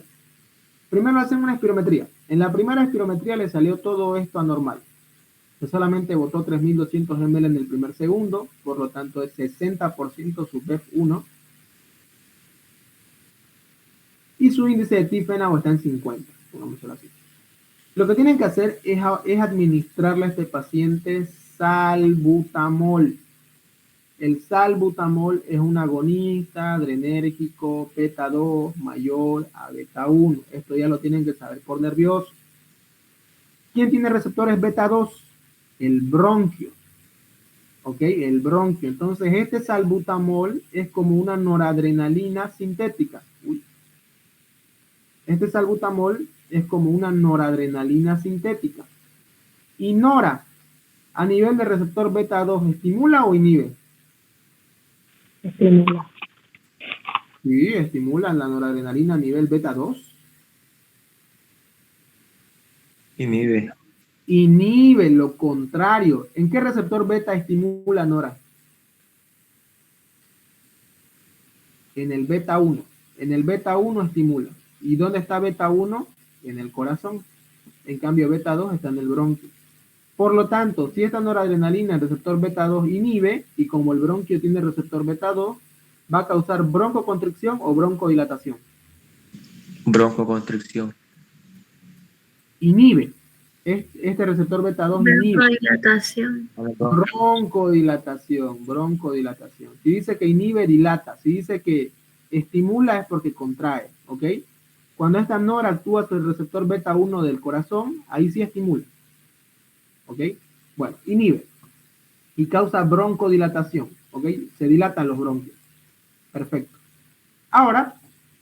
A: primero hacen una espirometría. En la primera espirometría le salió todo esto anormal. Que solamente botó 3.200 ml en el primer segundo, por lo tanto es 60% su BEF1. Y su índice de Tiffenau está en 50, pongámoslo así. Lo que tienen que hacer es administrarle a este paciente salbutamol. El salbutamol es un agonista adrenérgico beta 2 mayor a beta 1. Esto ya lo tienen que saber por nervioso. ¿Quién tiene receptores beta 2? El bronquio. ¿Ok? El bronquio. Entonces este salbutamol es como una noradrenalina sintética. Este salbutamol es como una noradrenalina sintética. Y nora, a nivel de receptor beta 2, ¿estimula o inhibe?
F: Estimula.
A: Sí, estimula la noradrenalina a nivel beta 2.
D: Inhibe.
A: Inhibe, lo contrario. ¿En qué receptor beta estimula nora? En el beta 1. En el beta 1 estimula. ¿Y dónde está beta 1? En el corazón. En cambio, beta 2 está en el bronquio. Por lo tanto, si esta noradrenalina, el receptor beta 2 inhibe, y como el bronquio tiene receptor beta 2, va a causar broncoconstricción o broncodilatación.
D: Broncoconstricción.
A: Inhibe. Este receptor beta 2 inhibe.
F: Broncolatación.
A: Broncodilatación. Si dice que inhibe, dilata. Si dice que estimula es porque contrae, ¿ok? Cuando esta nora actúa sobre el receptor beta 1 del corazón, ahí sí estimula. ¿Ok? Bueno, inhibe. Y causa broncodilatación, ¿ok? Se dilatan los bronquios. Perfecto. Ahora,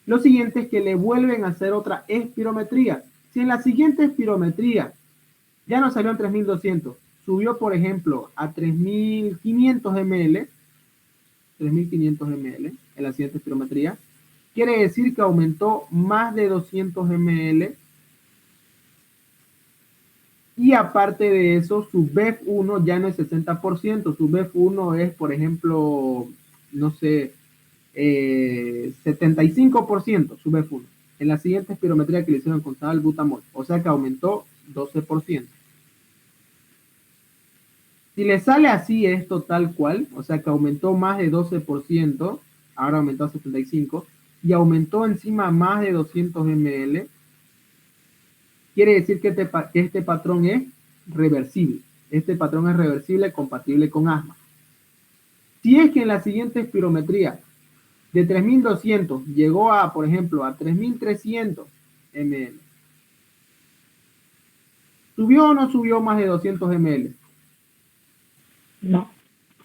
A: lo siguiente es que le vuelven a hacer otra espirometría. Si en la siguiente espirometría ya no salió en 3.200, subió, por ejemplo, a 3.500 ml, 3.500 ml en la siguiente espirometría, quiere decir que aumentó más de 200 ml. Y aparte de eso, su BEF1 ya no es 60%, su BEF1 es, por ejemplo, no sé, 75% su BEF1. En la siguiente espirometría que le hicieron con salbutamol, o sea que aumentó 12%. Si le sale así esto tal cual, o sea que aumentó más de 12%, ahora aumentó a 75%, y aumentó encima más de 200 ml, quiere decir que este patrón es reversible. Este patrón es reversible compatible con asma. Si es que en la siguiente espirometría de 3.200 llegó a, por ejemplo, a 3.300 ml, ¿subió o no subió más de 200 ml?
F: No.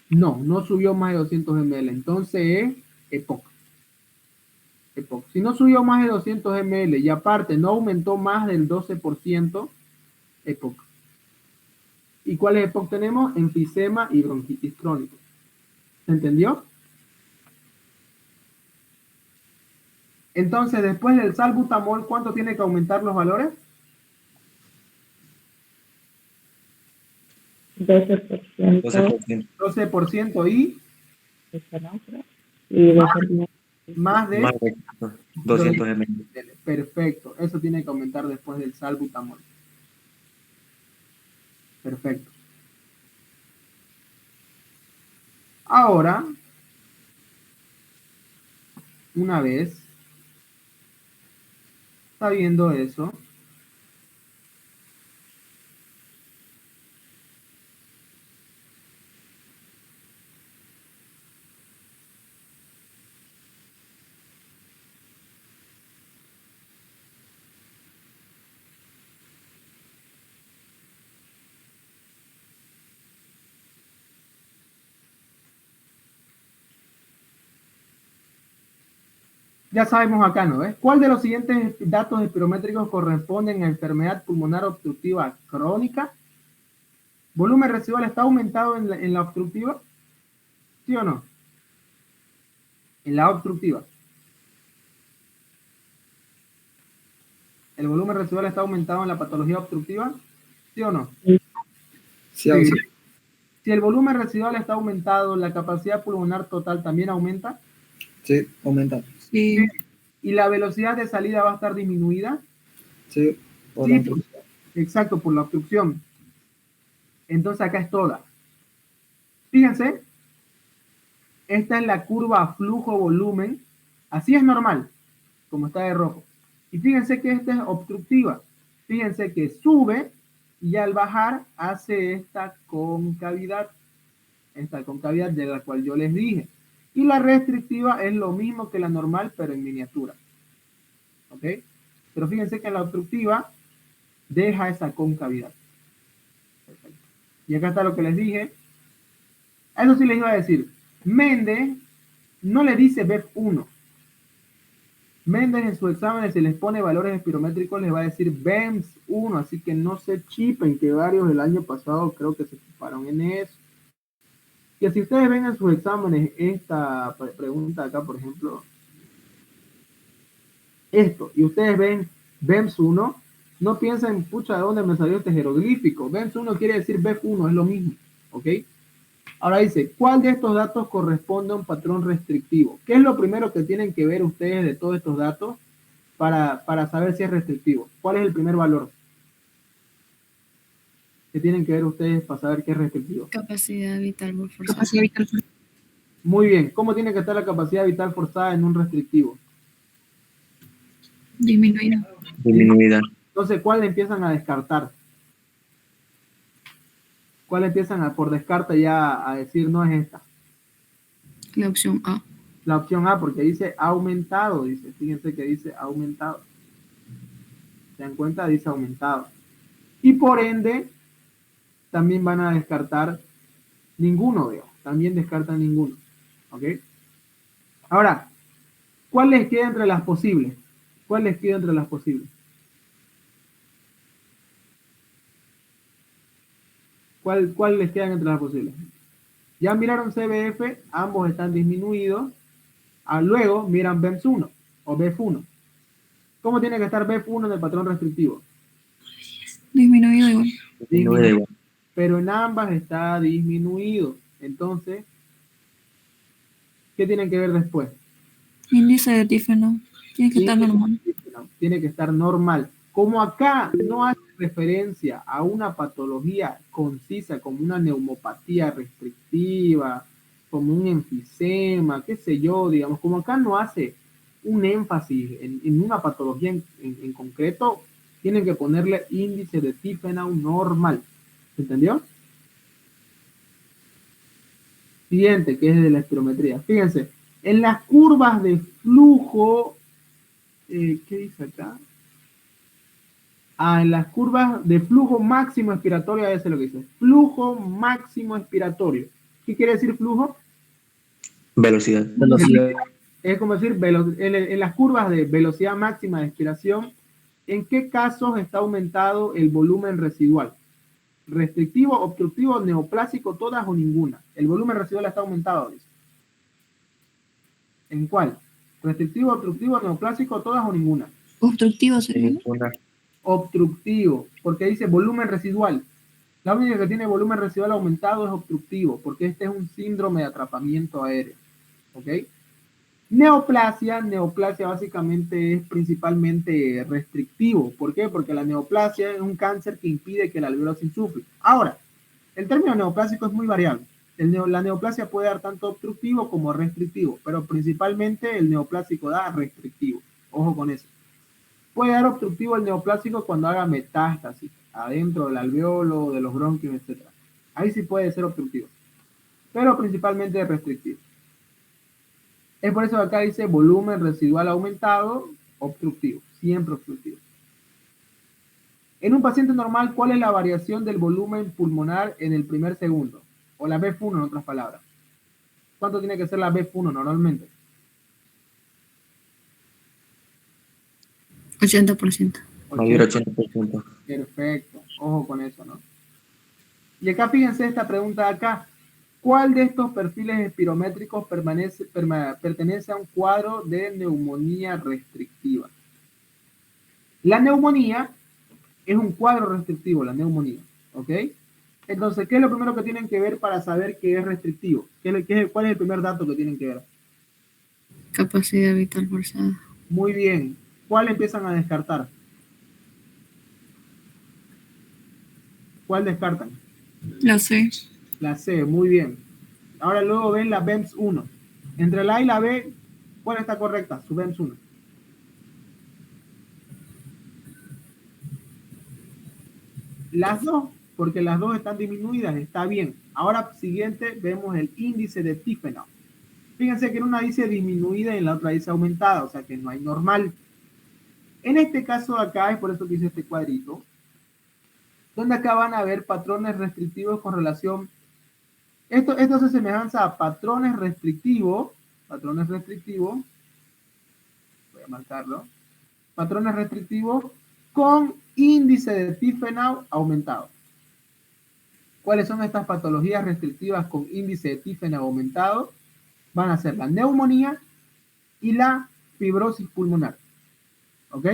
A: No subió más de 200 ml. Entonces es EPOC. Si no subió más de 200 ml y aparte no aumentó más del 12%, EPOC. ¿Y cuáles EPOC tenemos? Enfisema y bronquitis crónico. ¿Se entendió? Entonces, después del salbutamol, ¿cuánto tiene que aumentar los valores?
F: 12%.
D: 12%.
A: 12% y
F: Y 12%
A: más de
D: Más de 200 ml.
A: Perfecto. Eso tiene que aumentar después del salbutamol. Perfecto. Ahora, una vez sabiendo eso, ya sabemos acá, ¿no ves? ¿Cuál de los siguientes datos espirométricos corresponden a enfermedad pulmonar obstructiva crónica? ¿Volumen residual está aumentado en la obstructiva? ¿Sí o no? En la obstructiva. ¿El volumen residual está aumentado en la patología obstructiva? ¿Sí o no?
E: Sí,
A: Sí. Si el volumen residual está aumentado, ¿la capacidad pulmonar total también aumenta?
E: sí, aumenta.
B: Sí.
A: ¿Y la velocidad de salida va a estar disminuida?
E: Sí, por
A: Sí,
E: la obstrucción.
A: exacto, por la obstrucción. Entonces acá es toda. Fíjense, esta es la curva flujo-volumen. Así es normal, como está de rojo. Y fíjense que esta es obstructiva. Fíjense que sube y al bajar hace esta concavidad de la cual yo les dije. Y la restrictiva es lo mismo que la normal, pero en miniatura. ¿Ok? Pero fíjense que la obstructiva deja esa concavidad. Perfecto. Y acá está lo que les dije. Eso sí les iba a decir. Méndez no le dice BEF1. Méndez en su examen, si les pone valores espirométricos, les va a decir BEMS1. Así que no se chipen, que varios el año pasado creo que se ocuparon en eso. Y si ustedes ven en sus exámenes esta pregunta acá, por ejemplo, esto, y ustedes ven BEMS1, no piensen, pucha, ¿de dónde me salió este jeroglífico? BEMS1 quiere decir BEF1, es lo mismo, ¿ok? Ahora dice, ¿cuál de estos datos corresponde a un patrón restrictivo? ¿Qué es lo primero que tienen que ver ustedes de todos estos datos para saber si es restrictivo? ¿Cuál es el primer valor que tienen que ver ustedes para saber qué es restrictivo?
B: Capacidad vital por forzada.
F: Capacidad vital forzada.
A: Muy bien, ¿cómo tiene que estar la capacidad vital forzada en un restrictivo?
B: Disminuida.
D: Disminuida.
A: Entonces, ¿cuál empiezan a descartar? ¿Cuál empiezan a, por descarte ya a decir no es esta?
B: La opción A.
A: La opción A, porque dice aumentado, dice, fíjense que dice aumentado. ¿Se dan cuenta? Dice aumentado. Y por ende, también van a descartar ninguno, veo. También descartan ninguno. ¿Ok? Ahora, ¿cuál les queda entre las posibles? ¿Cuál les queda entre las posibles? ¿Cuál les quedan entre las posibles? Ya miraron CBF, ambos están disminuidos. Luego miran BEMS1 o BEF1. ¿Cómo tiene que estar BEF1 en el patrón restrictivo?
B: Disminuido igual.
D: Disminuida igual.
A: Pero en ambas está disminuido. Entonces, ¿qué tienen que ver después?
B: Índice de Tifeno. Tiene que estar normal.
A: Tiene que estar normal. Como acá no hace referencia a una patología concisa como una neumopatía restrictiva, como un enfisema, qué sé yo, digamos, como acá no hace un énfasis en una patología en concreto, tienen que ponerle índice de Tifenau normal. ¿Entendió? Siguiente, que es de la espirometría. Fíjense, en las curvas de flujo, ¿qué dice acá? En las curvas de flujo máximo expiratorio, ese es lo que dice. Flujo máximo expiratorio. ¿Qué quiere decir flujo?
D: Velocidad.
A: Es como decir, en las curvas de velocidad máxima de expiración, ¿en qué casos está aumentado el volumen residual? Restrictivo, obstructivo, neoplásico, todas o ninguna. El volumen residual está aumentado, dice. ¿En cuál? Restrictivo, obstructivo, neoplásico, todas o ninguna.
B: Obstructivo sería.
D: Ninguna.
A: Obstructivo, porque dice volumen residual. La única que tiene volumen residual aumentado es obstructivo, porque este es un síndrome de atrapamiento aéreo. ¿Ok? Neoplasia básicamente es principalmente restrictivo. ¿Por qué? Porque la neoplasia es un cáncer que impide que el alveolo se insufle. Ahora, el término neoplásico es muy variable. La neoplasia puede dar tanto obstructivo como restrictivo, pero principalmente el neoplásico da restrictivo. Ojo con eso. Puede dar obstructivo el neoplásico cuando haga metástasis adentro del alveolo, de los bronquios, etc. Ahí sí puede ser obstructivo, pero principalmente restrictivo. Es por eso que acá dice volumen residual aumentado, obstructivo, siempre obstructivo. En un paciente normal, ¿cuál es la variación del volumen pulmonar en el primer segundo? O la BF1 en otras palabras. ¿Cuánto tiene que ser la BF1 normalmente?
B: 80%.
D: Mayor 80%.
A: Perfecto, ojo con eso, ¿no? Y acá fíjense esta pregunta de acá. ¿Cuál de estos perfiles espirométricos pertenece a un cuadro de neumonía restrictiva? La neumonía es un cuadro restrictivo, la neumonía, ¿ok? Entonces, ¿qué es lo primero que tienen que ver para saber que es restrictivo? ¿Cuál es el primer dato que tienen que ver?
B: Capacidad vital forzada.
A: Muy bien. ¿Cuál empiezan a descartar? ¿Cuál descartan?
B: La C.
A: La C, muy bien. Ahora luego ven la BEMS 1. Entre la A y la B, ¿cuál está correcta? Su BEMS 1. Las dos, porque las dos están disminuidas, está bien. Ahora, siguiente, vemos el índice de Tiffenau. Fíjense que en una dice disminuida y en la otra dice aumentada, o sea que no hay normal. En este caso de acá, es por eso que hice este cuadrito, donde acá van a ver patrones restrictivos con relación. Esto se semejanza a patrones restrictivos, voy a marcarlo, patrones restrictivos con índice de Tiffenau aumentado. ¿Cuáles son estas patologías restrictivas con índice de Tiffenau aumentado? Van a ser la neumonía y la fibrosis pulmonar. ¿Ok?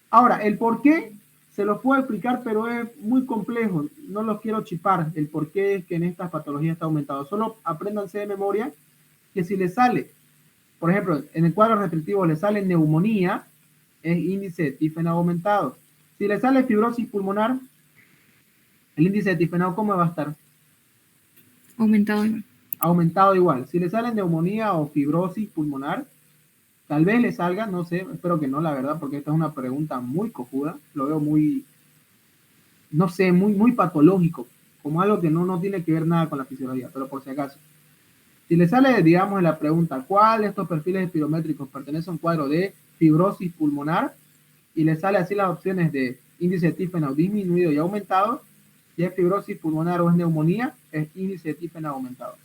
A: Ahora, el por qué se los puedo explicar, pero es muy complejo. No los quiero chipar. El por qué es que en estas patologías está aumentado. Solo apréndanse de memoria que si les sale, por ejemplo, en el cuadro restrictivo le sale neumonía, es índice de Tiffenau aumentado. Si le sale fibrosis pulmonar, el índice de Tiffenau, ¿cómo va a estar?
B: Aumentado igual.
A: Aumentado igual. Si le sale neumonía o fibrosis pulmonar, tal vez le salga, no sé, espero que no, la verdad, porque esta es una pregunta muy cojuda, lo veo muy, no sé, muy patológico, como algo que no tiene que ver nada con la fisiología, pero por si acaso. Si le sale, digamos, en la pregunta, ¿cuál de estos perfiles espirométricos pertenece a un cuadro de fibrosis pulmonar? Y le sale así las opciones de índice de Tiffenau disminuido y aumentado, si es fibrosis pulmonar o es neumonía, es índice de Tiffenau aumentado.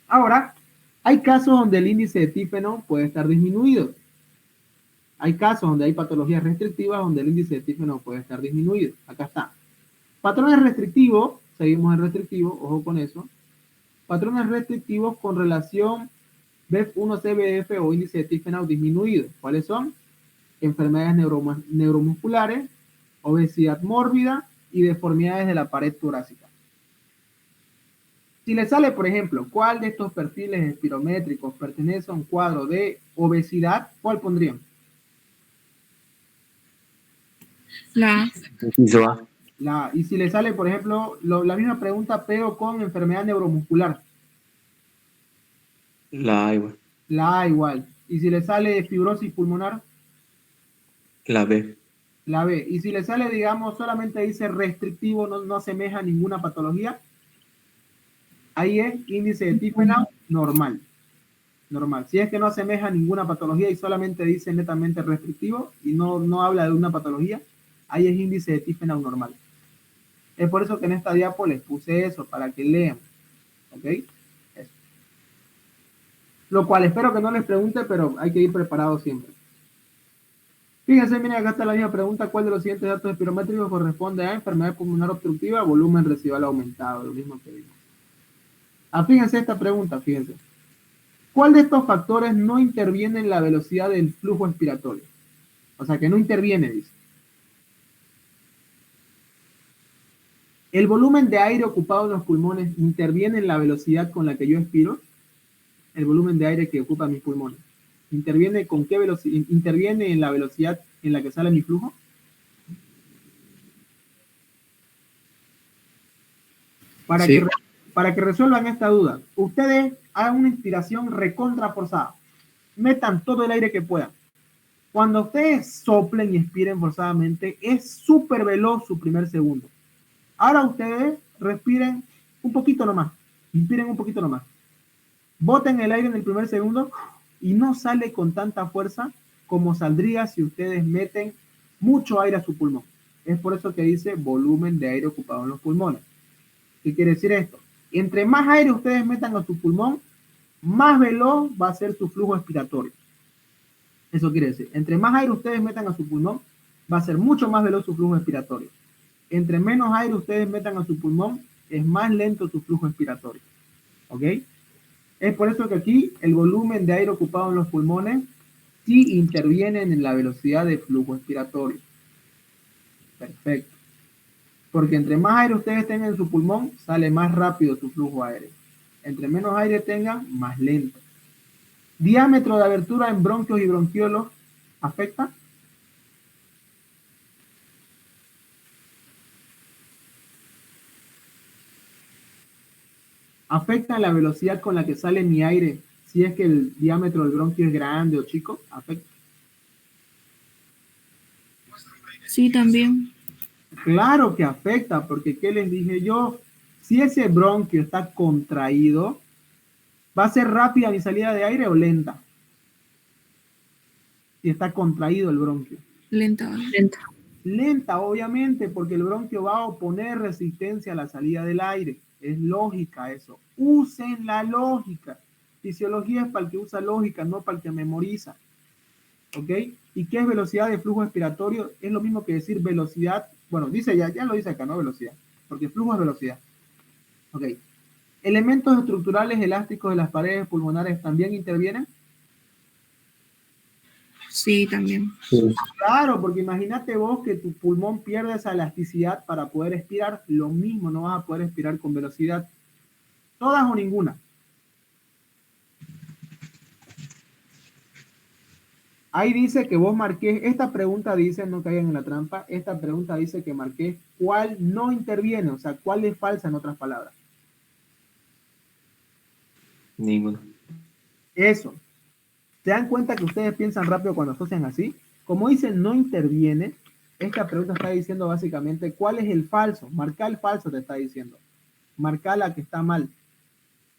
A: Ahora, hay casos donde el índice de Tiffenau puede estar disminuido. Hay casos donde hay patologías restrictivas donde el índice de Tiffenau puede estar disminuido. Acá está. Patrones restrictivos, seguimos en restrictivo, ojo con eso. Patrones restrictivos con relación BEF1-CBF o índice de Tiffenau disminuido. ¿Cuáles son? Enfermedades neuromusculares, obesidad mórbida y deformidades de la pared torácica. Si le sale, por ejemplo, ¿cuál de estos perfiles espirométricos pertenece a un cuadro de obesidad? ¿Cuál pondrían?
B: La A.
D: Inciso A.
A: Y si le sale, por ejemplo, la misma pregunta, pero con enfermedad neuromuscular.
D: La A igual.
A: La A igual. Y si le sale fibrosis pulmonar,
D: La B.
A: la B. Y si le sale, digamos, solamente dice restrictivo, no asemeja a ninguna patología, ahí es índice de Tiffenau normal. Normal. Si es que no asemeja a ninguna patología y solamente dice netamente restrictivo y no habla de una patología, ahí es índice de Tiffenau normal. Es por eso que en esta diapo les puse eso, para que lean. ¿Ok? Eso. Lo cual espero que no les pregunte, pero hay que ir preparado siempre. Fíjense, miren, acá está la misma pregunta. ¿Cuál de los siguientes datos espirométricos corresponde a enfermedad pulmonar obstructiva, volumen residual aumentado? Lo mismo que vimos. Fíjense esta pregunta, fíjense. ¿Cuál de estos factores no interviene en la velocidad del flujo expiratorio? O sea, que no interviene, dice. ¿El volumen de aire ocupado en los pulmones interviene en la velocidad con la que yo expiro? el volumen de aire que ocupa mis pulmones? ¿Interviene con qué velocidad? ¿Interviene en la velocidad en la que sale mi flujo? Para,
E: Sí.
A: para que resuelvan esta duda, ustedes hagan una inspiración recontra forzada. Metan todo el aire que puedan. Cuando ustedes soplen y expiren forzadamente, es súper veloz su primer segundo. Ahora ustedes respiren un poquito nomás. Inspiren un poquito nomás. Boten el aire en el primer segundo y no sale con tanta fuerza como saldría si ustedes meten mucho aire a su pulmón. Es por eso que dice volumen de aire ocupado en los pulmones. ¿Qué quiere decir esto? Entre más aire ustedes metan a su pulmón, más veloz va a ser su flujo expiratorio. Eso quiere decir, entre más aire ustedes metan a su pulmón, va a ser mucho más veloz su flujo expiratorio. Entre menos aire ustedes metan a su pulmón, es más lento su flujo expiratorio. ¿Ok? Es por eso que aquí el volumen de aire ocupado en los pulmones sí interviene en la velocidad de flujo expiratorio. Perfecto. Porque entre más aire ustedes tengan en su pulmón, sale más rápido su flujo aéreo. Entre menos aire tengan, más lento. Diámetro de abertura en bronquios y bronquiolos, ¿afecta? ¿Afecta la velocidad con la que sale mi aire si es que el diámetro del bronquio es grande o chico? ¿Afecta?
B: Sí, también.
A: Claro que afecta, porque ¿qué les dije yo? Si ese bronquio está contraído, ¿va a ser rápida mi salida de aire o lenta? Si está contraído el bronquio.
B: Lenta.
F: Lenta.
A: Lenta, obviamente, porque el bronquio va a oponer resistencia a la salida del aire. Es lógica eso. Usen la lógica. Fisiología es para el que usa lógica, no para el que memoriza. ¿Ok? ¿Y qué es velocidad de flujo expiratorio? Es lo mismo que decir velocidad. Bueno, dice ya lo dice acá, no velocidad. Porque flujo es velocidad. ¿Ok? ¿Elementos estructurales elásticos de las paredes pulmonares también intervienen?
B: Sí, también.
D: Sí.
A: Claro, porque imagínate vos que tu pulmón pierde esa elasticidad para poder expirar. Lo mismo, no vas a poder expirar con velocidad. ¿Todas o ninguna? Ahí dice que vos marques, esta pregunta dice, no caigan en la trampa, esta pregunta dice que marques cuál no interviene, o sea, cuál es falsa en otras palabras.
D: Ninguno.
A: Eso. ¿Se dan cuenta que ustedes piensan rápido cuando asocian así? Como dicen no interviene, esta pregunta está diciendo básicamente cuál es el falso. Marca el falso, te está diciendo. Marca la que está mal.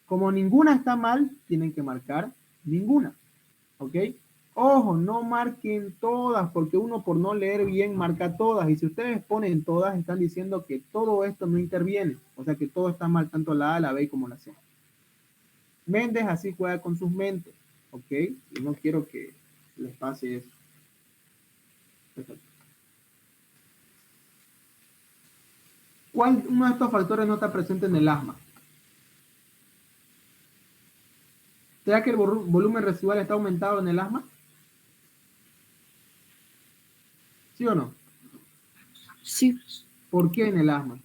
A: Como ninguna está mal, tienen que marcar ninguna. ¿Ok? Ojo, no marquen todas, porque uno por no leer bien marca todas. Y si ustedes ponen todas, están diciendo que todo esto no interviene. O sea que todo está mal, tanto la A, la B como la C. Méndez así juega con sus mentes. ¿Ok? Y no quiero que les pase eso. Perfecto. ¿Cuál uno de estos factores no está presente en el asma? ¿Será que el volumen residual está aumentado en el asma? ¿Sí o no?
B: Sí,
A: ¿Por qué en el asma?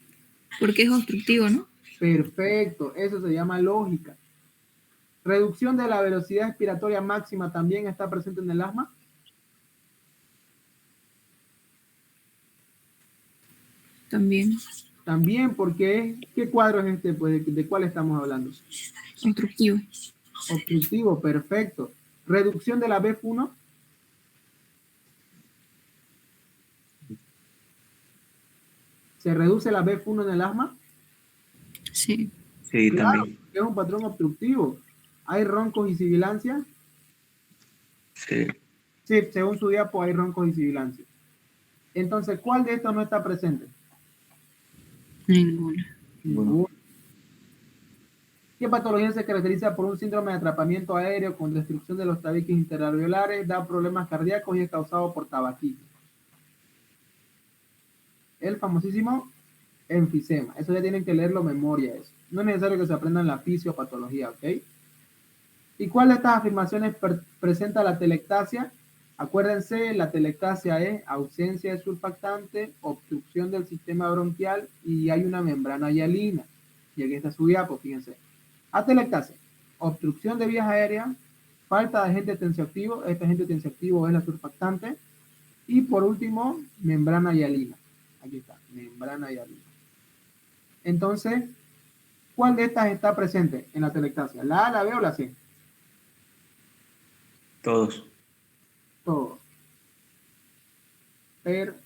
B: porque es obstructivo, ¿no?
A: Perfecto, eso se llama lógica. ¿Reducción de la velocidad expiratoria máxima también está presente en el asma?
B: También.
A: También, porque ¿qué cuadro es este? Pues, ¿de cuál estamos hablando?
B: Obstructivo.
A: Obstructivo, perfecto. ¿Reducción de la BF1? ¿Se reduce la BF1 en el asma?
B: Sí.
D: Sí,
A: Claro,
D: también.
A: es un patrón obstructivo. ¿Hay roncos y sibilancias?
D: Sí.
A: Sí, según su diapo hay roncos y sibilancias. Entonces, ¿cuál de estos no está presente?
B: Ninguna.
A: Ninguno. ¿Qué patología se caracteriza por un síndrome de atrapamiento aéreo con destrucción de los tabiques interalveolares, da problemas cardíacos y es causado por tabaquismo? El famosísimo enfisema. Eso ya tienen que leerlo memoria. Eso. No es necesario que se aprendan la fisiopatología, ¿ok? ¿Y cuál de estas afirmaciones presenta la telectasia? Acuérdense, la telectasia es ausencia de surfactante, obstrucción del sistema bronquial y hay una membrana hialina. Y aquí está su diapo, fíjense. Atelectasia. obstrucción de vías aéreas, falta de agente tensioactivo, este agente tensioactivo es la surfactante, y por último, membrana hialina. Aquí está, membrana hialina. Entonces, ¿cuál de estas está presente en la telectasia? ¿La A, la B o la C?
D: Todos.
A: Todo. Perfecto.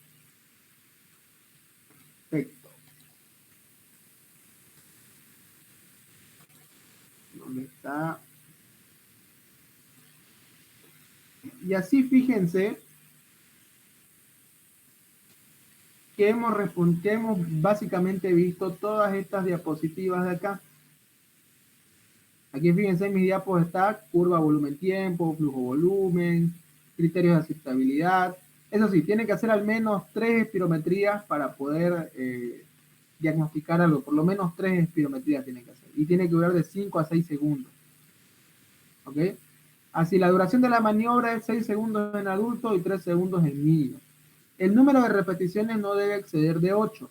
A: ¿Dónde está? Y así fíjense que hemos básicamente visto todas estas diapositivas de acá. Aquí fíjense en mis diapos está curva volumen-tiempo, flujo-volumen, criterios de aceptabilidad. Eso sí, tienen que hacer al menos 3 espirometrías para poder diagnosticar algo. Por lo menos 3 espirometrías tienen que hacer. Y tiene que durar de 5 a 6 segundos. ¿Ok? Así, la duración de la maniobra es 6 segundos en adulto y 3 segundos en niños. El número de repeticiones no debe exceder de 8.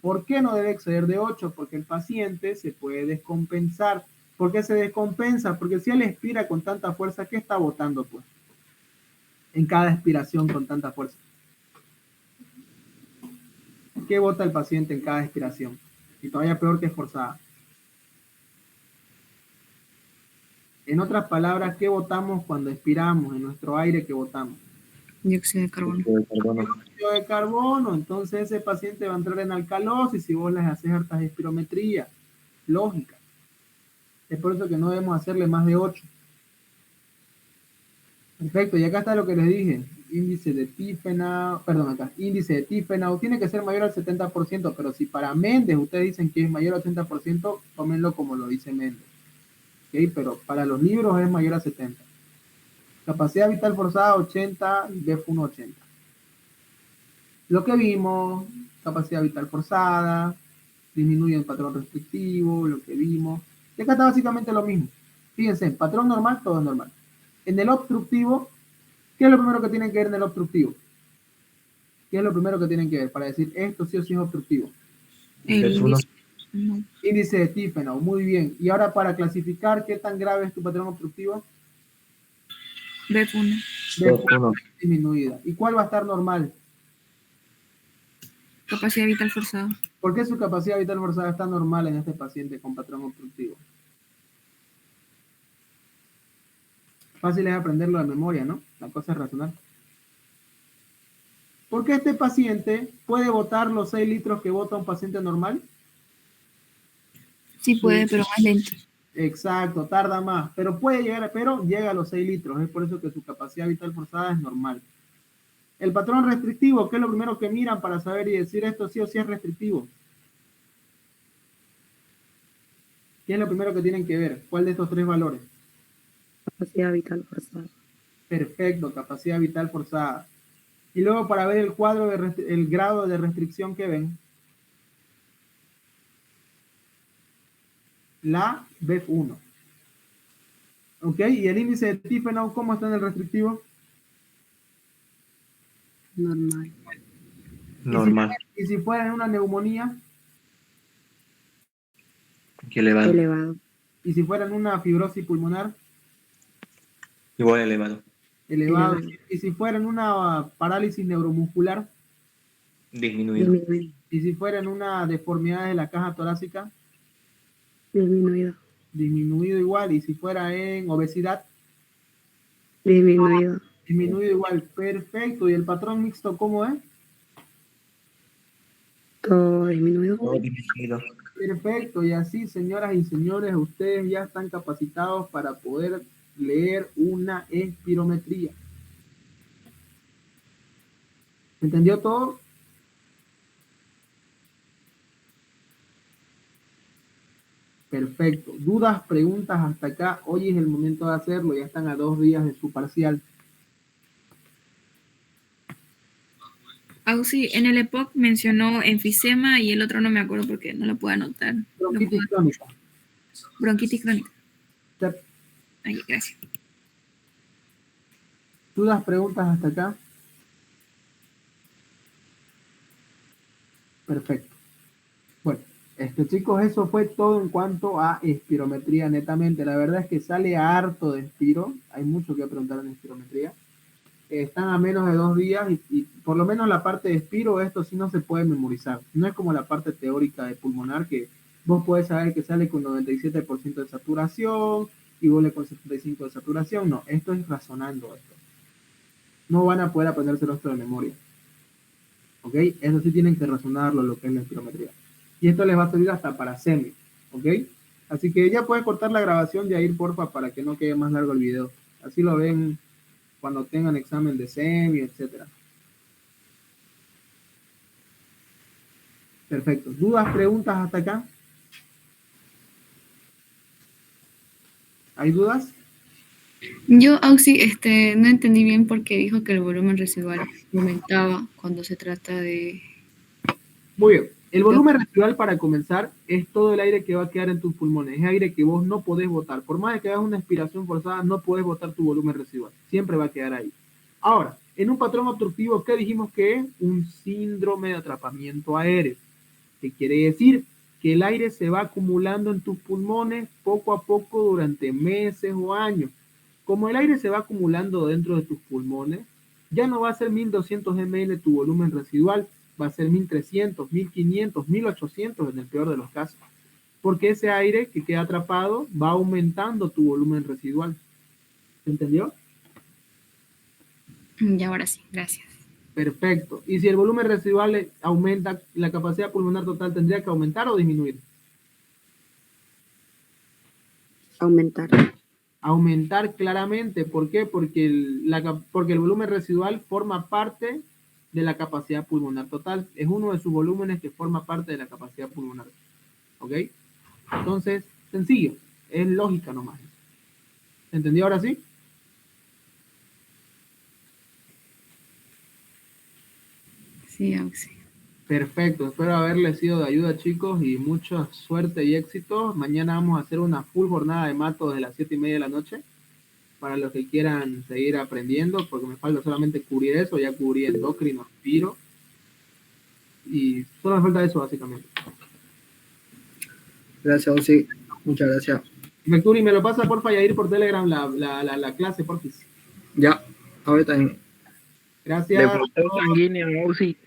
A: ¿Por qué no debe exceder de 8? Porque el paciente se puede descompensar. ¿Por qué se descompensa? Porque si él expira con tanta fuerza, ¿qué está botando, pues? En cada expiración con tanta fuerza. ¿Qué bota el paciente en cada expiración? Y todavía peor que esforzada. En otras palabras, ¿qué botamos cuando expiramos? En nuestro aire, ¿qué botamos?
B: Dióxido de carbono.
A: Dióxido de carbono. Entonces ese paciente va a entrar en alcalosis si vos les haces hartas espirometrías. Lógica. Es por eso que no debemos hacerle más de 8. Perfecto, y acá está lo que les dije. Índice de Tiefenau, perdón, acá. Índice de Tiefenau tiene que ser mayor al 70%, pero si para Méndez ustedes dicen que es mayor al 80%, tómenlo como lo dice Méndez. ¿Okay? Pero para los libros es mayor a 70%. Capacidad vital forzada 80 y BF1 80. Lo que vimos, capacidad vital forzada, disminuye el patrón restrictivo, lo que vimos. Y acá está básicamente lo mismo. Fíjense, patrón normal, todo es normal. En el obstructivo, ¿qué es lo primero que tienen que ver en el obstructivo? ¿Qué es lo primero que tienen que ver para decir esto sí o sí es obstructivo?
B: El
D: BF1.
B: no.
A: Índice de Tiefenau, muy bien. Y ahora para clasificar qué tan grave es tu patrón obstructivo,
B: BF1.
D: BF1.
A: disminuida. ¿Y cuál va a estar normal?
B: Capacidad vital forzada.
A: ¿Por qué su capacidad vital forzada está normal en este paciente con patrón obstructivo? Fácil es aprenderlo de memoria, ¿no? La cosa es racional. ¿Por qué este paciente puede botar los 6 litros que bota un paciente normal?
B: Sí puede, pero más lento.
A: Exacto, tarda más, pero puede llegar, pero llega a los 6 litros. Es por eso que su capacidad vital forzada es normal. El patrón restrictivo, ¿qué es lo primero que miran para saber y decir esto sí o sí es restrictivo? ¿Qué es lo primero que tienen que ver? ¿Cuál de estos 3 valores?
F: Capacidad vital forzada.
A: Perfecto, capacidad vital forzada. Y luego para ver el cuadro el grado de restricción que ven, la BF1. ¿Ok? ¿Y el índice de Tiefenau cómo está en el restrictivo?
F: Normal.
D: Normal.
A: Y si fuera en una neumonía,
D: Aquí elevado.
F: Elevado.
A: y si fuera en una fibrosis pulmonar,
D: Igual elevado.
A: elevado.
F: Elevado.
A: Y si fuera en una parálisis neuromuscular,
D: Disminuido.
F: Disminuido.
A: y si fuera en una deformidad de la caja torácica,
F: Disminuido.
A: disminuido igual. Y si fuera en obesidad,
F: Disminuido.
A: disminuido igual. Perfecto. ¿Y el patrón mixto cómo es?
F: Todo disminuido.
D: Todo disminuido.
A: Perfecto. Y así, señoras y señores, ustedes ya están capacitados para poder leer una espirometría. ¿Entendió todo? Perfecto. ¿Dudas, preguntas hasta acá? Hoy es el momento de hacerlo. Ya están a 2 días de su parcial.
B: Sí, en el EPOC mencionó enfisema y el otro no me acuerdo porque no lo puedo anotar.
A: Bronquitis crónica.
B: Bronquitis crónica.
A: Ya.
B: Ahí, gracias.
A: ¿Dudas, preguntas hasta acá? Perfecto. Bueno, Chicos, eso fue todo en cuanto a espirometría netamente. La verdad es que sale harto de espiro. Hay mucho que preguntar en espirometría. Están a menos de 2 días y por lo menos la parte de espiro, esto sí no se puede memorizar. No es como la parte teórica de pulmonar que vos podés saber que sale con 97% de saturación y vuelve con 75% de saturación. No, esto es razonando esto. No van a poder aprendérselo esto de memoria. ¿Ok? Eso sí tienen que razonarlo, lo que es la espirometría. Y esto les va a servir hasta para semi. ¿Ok? Así que ya pueden cortar la grabación de ahí, porfa, para que no quede más largo el video. Así lo ven cuando tengan examen de semi, etcétera. Perfecto. ¿Dudas, preguntas hasta acá? ¿Hay dudas?
B: Yo, Auxi, no entendí bien por qué dijo que el volumen residual aumentaba cuando se trata de...
A: Muy bien. El volumen residual, para comenzar, es todo el aire que va a quedar en tus pulmones. Es aire que vos no podés botar. Por más de que hagas una expiración forzada, no podés botar tu volumen residual. Siempre va a quedar ahí. Ahora, en un patrón obstructivo, ¿qué dijimos que es? Un síndrome de atrapamiento aéreo. ¿Qué quiere decir? Que el aire se va acumulando en tus pulmones poco a poco durante meses o años. Como el aire se va acumulando dentro de tus pulmones, ya no va a ser 1200 ml tu volumen residual, va a ser 1300, 1500, 1800 en el peor de los casos. Porque ese aire que queda atrapado va aumentando tu volumen residual. ¿Se entendió?
B: Y ahora sí, gracias.
A: Perfecto. Y si el volumen residual aumenta, la capacidad pulmonar total tendría que aumentar o disminuir.
F: Aumentar.
A: Aumentar claramente. ¿Por qué? Porque el volumen residual forma parte de la capacidad pulmonar total. Es uno de sus volúmenes que forma parte de la capacidad pulmonar. ¿Ok? Entonces, sencillo. Es lógica nomás. ¿Entendió ahora sí?
B: Sí, Auxi.
A: Perfecto. Espero haberles sido de ayuda, chicos, y mucha suerte y éxito. Mañana vamos a hacer una full jornada de mato desde las 7:30 de la noche. Para los que quieran seguir aprendiendo, porque me falta solamente cubrir eso, ya cubrí endocrino, aspiro, y solo me falta eso básicamente.
E: Gracias, Osi. Muchas gracias.
A: Mercury, me lo pasa porfa y a ir por Telegram la clase, porfis.
E: Ya, ahorita en...
A: Gracias.
C: De flujo sanguíneo, sí.